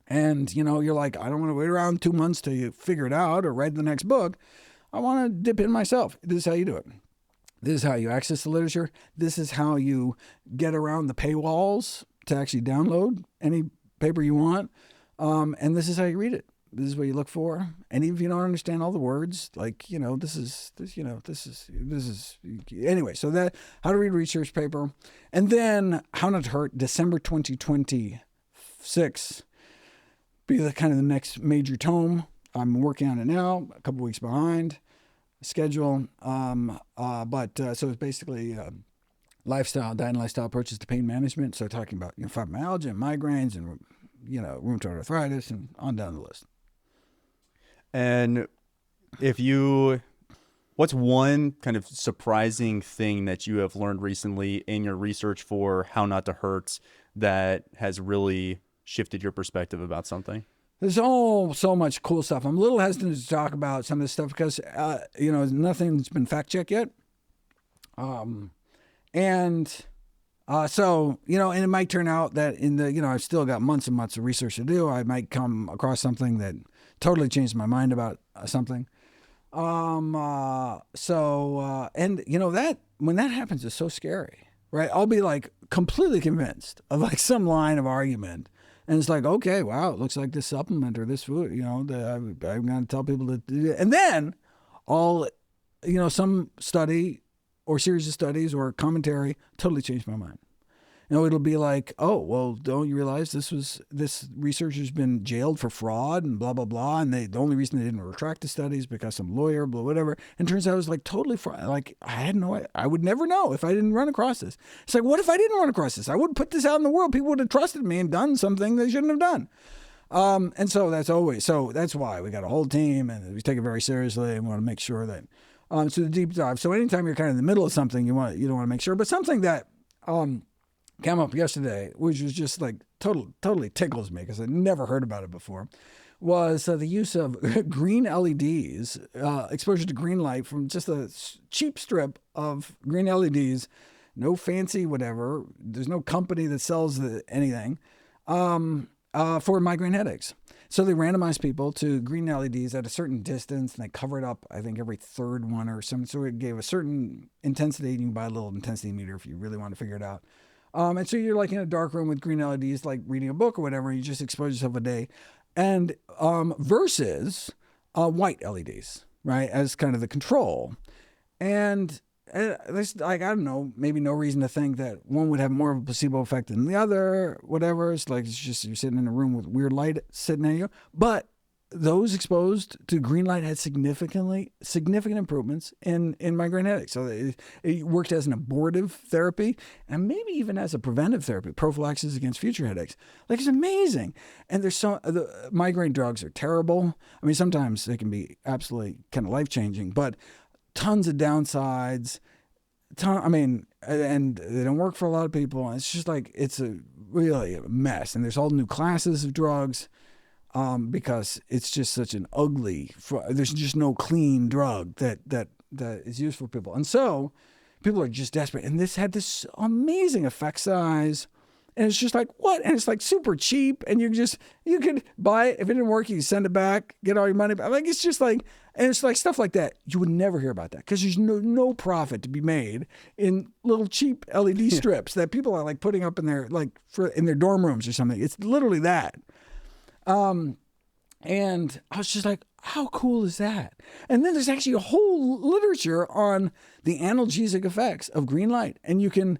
and, you're like, I don't want to wait around 2 months till you figure it out or write the next book. I want to dip in myself. This is how you do it. This is how you access the literature. This is how you get around the paywalls to actually download any paper you want. And this is how you read it. This is what you look for. And even if you don't understand all the words, like, this is anyway. So that how to read a research paper, and then how not to hurt, December 2026, be the kind of the next major tome. I'm working on it now, a couple weeks behind schedule. So it's basically diet and lifestyle approaches to pain management. So talking about fibromyalgia and migraines and rheumatoid arthritis and on down the list. And what's one kind of surprising thing that you have learned recently in your research for How Not to Hurt that has really shifted your perspective about something? There's so much cool stuff. I'm a little hesitant to talk about some of this stuff because, nothing's been fact-checked yet. And So, and it might turn out that I've still got months and months of research to do. I might come across something that totally changed my mind about something. And that when that happens, it's so scary, right? I'll be like completely convinced of like some line of argument. And it's like, okay, wow, it looks like this supplement or this food, I'm going to tell people to do it. And then some study or series of studies or commentary totally changed my mind. It'll be like, oh, well, don't you realize this researcher's been jailed for fraud and blah, blah, blah. And the only reason they didn't retract the study is because some lawyer, blah, whatever. And it turns out it was like totally fraud. Like I would never know if I didn't run across this. It's like, what if I didn't run across this? I would put this out in the world. People would have trusted me and done something they shouldn't have done. And so that's why we got a whole team and we take it very seriously and want to make sure that, so the deep dive. So anytime you're kind of in the middle of something, you don't want to make sure, but something that, came up yesterday, which was just like totally tickles me because I'd never heard about it before, was the use of green LEDs, exposure to green light from just a cheap strip of green LEDs, no fancy whatever. There's no company that sells anything for migraine headaches. So they randomized people to green LEDs at a certain distance, and they covered up, I think, every third one or something. So it gave a certain intensity. You can buy a little intensity meter if you really want to figure it out. And so you're like in a dark room with green LEDs, like reading a book or whatever. You just expose yourself a day, and versus white LEDs, right, as kind of the control. And there's like, I don't know, maybe no reason to think that one would have more of a placebo effect than the other. Whatever. It's like it's just you're sitting in a room with weird light sitting at you, but those exposed to green light had significant improvements in migraine headaches. So it worked as an abortive therapy and maybe even as a preventive therapy, prophylaxis against future headaches. Like, it's amazing. And the migraine drugs are terrible. I mean, sometimes they can be absolutely kind of life-changing, but tons of downsides. And they don't work for a lot of people. It's just like, it's really a mess. And there's all new classes of drugs. Because it's just such an there's just no clean drug that is used for people. And so people are just desperate. And this had this amazing effect size. And it's just like, what? And it's like super cheap. And you could buy it. If it didn't work, you send it back, get all your money back. Like, it's just like, and it's like stuff like that. You would never hear about that because there's no profit to be made in little cheap LED strips that people are like putting up in their, in their dorm rooms or something. It's literally that. And I was just like, how cool is that? And then there's actually a whole literature on the analgesic effects of green light. And you can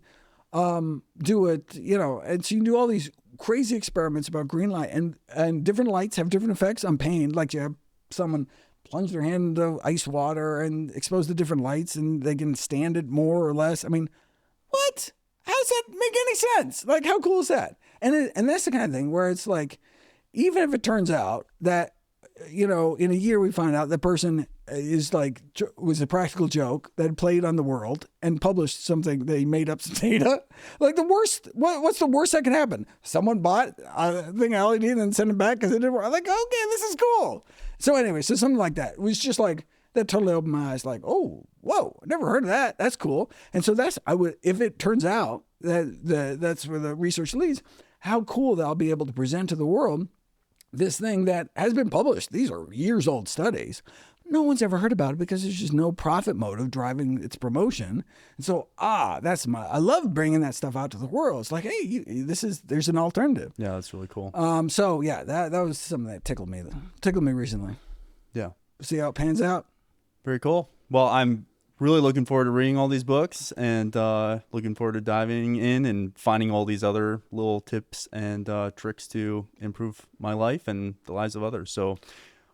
do it, and so you can do all these crazy experiments about green light, and different lights have different effects on pain. Like you have someone plunge their hand into ice water and expose to different lights and they can stand it more or less. I mean, what? How does that make any sense? Like, how cool is that? And that's the kind of thing where it's like, even if it turns out that, in a year we find out that person was a practical joke that played on the world and published something, they made up some data. Like, the worst, what's the worst that can happen? Someone bought a thing of LED and then sent it back because it didn't work. I'm like, okay, this is cool. So anyway, so something like that. It was just like, that totally opened my eyes, like, oh, whoa, I never heard of that. That's cool. And so if it turns out that that's where the research leads, how cool that I'll be able to present to the world this thing that has been published. These are years old studies. No one's ever heard about it because there's just no profit motive driving its promotion. And so, I love bringing that stuff out to the world. It's like, hey, there's an alternative. Yeah, that's really cool. So yeah, that was something that tickled me recently. Yeah. See how it pans out. Very cool. Well, I'm really looking forward to reading all these books and looking forward to diving in and finding all these other little tips and tricks to improve my life and the lives of others. So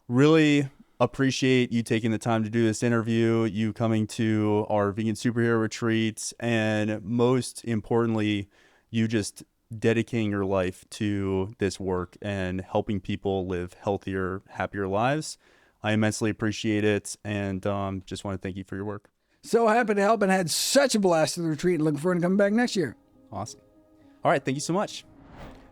really appreciate you taking the time to do this interview, you coming to our vegan superhero retreats, and most importantly, you just dedicating your life to this work and helping people live healthier, happier lives. I immensely appreciate it, and just want to thank you for your work. So happy to help and had such a blast at the retreat and looking forward to coming back next year. Awesome. All right, thank you so much.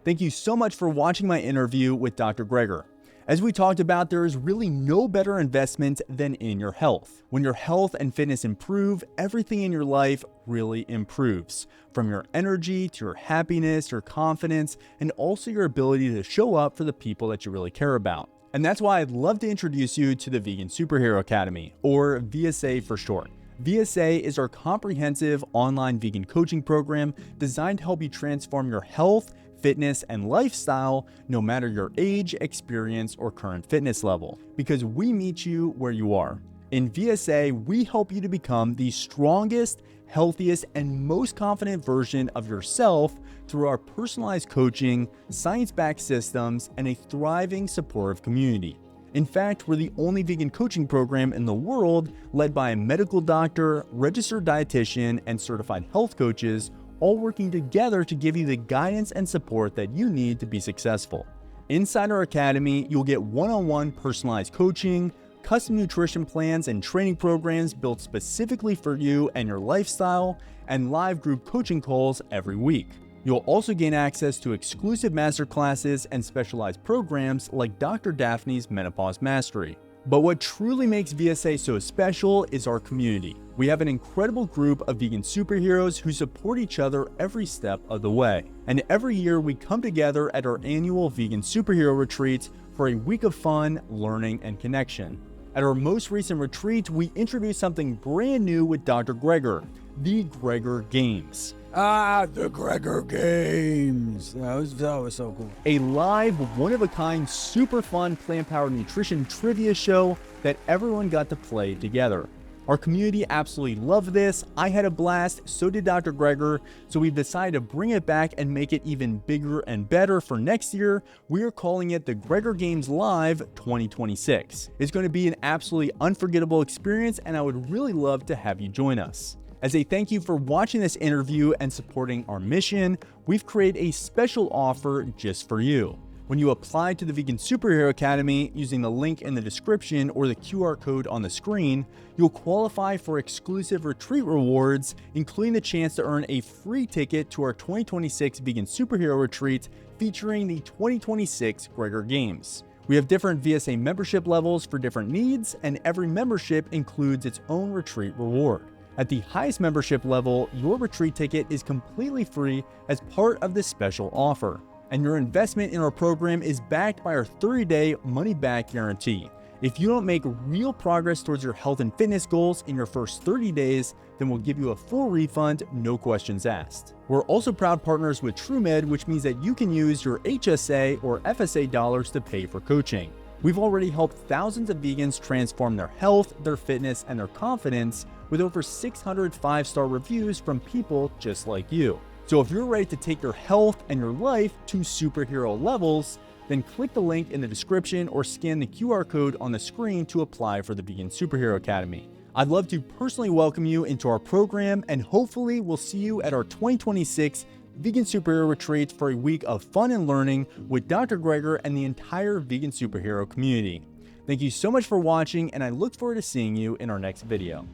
Thank you so much for watching my interview with Dr. Greger. As we talked about, there is really no better investment than in your health. When your health and fitness improve, everything in your life really improves. From your energy to your happiness, your confidence, and also your ability to show up for the people that you really care about. And that's why I'd love to introduce you to the Vegan Superhero Academy, or VSA for short. VSA is our comprehensive online vegan coaching program designed to help you transform your health, fitness, and lifestyle no matter your age, experience, or current fitness level, because we meet you where you are. In VSA, we help you to become the strongest, healthiest, and most confident version of yourself through our personalized coaching, science-backed systems, and a thriving supportive community. In fact, we're the only vegan coaching program in the world led by a medical doctor, registered dietitian, and certified health coaches, all working together to give you the guidance and support that you need to be successful. Inside our academy, you'll get one-on-one personalized coaching, custom nutrition plans and training programs built specifically for you and your lifestyle, and live group coaching calls every week. You'll also gain access to exclusive masterclasses and specialized programs like Dr. Daphne's Menopause Mastery. But what truly makes VSA so special is our community. We have an incredible group of vegan superheroes who support each other every step of the way. And every year we come together at our annual Vegan Superhero Retreat for a week of fun, learning, and connection. At our most recent retreat, we introduced something brand new with Dr. Greger, the Greger Games. The Greger Games. That was so cool. A live, one-of-a-kind, super fun plant-powered nutrition trivia show that everyone got to play together. Our community absolutely loved this. I had a blast, so did Dr. Greger, so we've decided to bring it back and make it even bigger and better for next year. We are calling it the Greger Games Live 2026. It's going to be an absolutely unforgettable experience, and I would really love to have you join us. As a thank you for watching this interview and supporting our mission, we've created a special offer just for you. When you apply to the Vegan Superhero Academy using the link in the description or the QR code on the screen, you'll qualify for exclusive retreat rewards, including the chance to earn a free ticket to our 2026 Vegan Superhero Retreat featuring the 2026 Greger Games. We have different VSA membership levels for different needs, and every membership includes its own retreat reward. At the highest membership level, your retreat ticket is completely free as part of this special offer. And your investment in our program is backed by our 30-day money-back guarantee. If you don't make real progress towards your health and fitness goals in your first 30 days, then we'll give you a full refund, no questions asked. We're also proud partners with TrueMed, which means that you can use your HSA or FSA dollars to pay for coaching. We've already helped thousands of vegans transform their health, their fitness, and their confidence with over 600 5-star reviews from people just like you. So if you're ready to take your health and your life to superhero levels, then click the link in the description or scan the QR code on the screen to apply for the Vegan Superhero Academy. I'd love to personally welcome you into our program, and hopefully we'll see you at our 2026 Vegan Superhero Retreat for a week of fun and learning with Dr. Greger and the entire Vegan Superhero community. Thank you so much for watching, and I look forward to seeing you in our next video.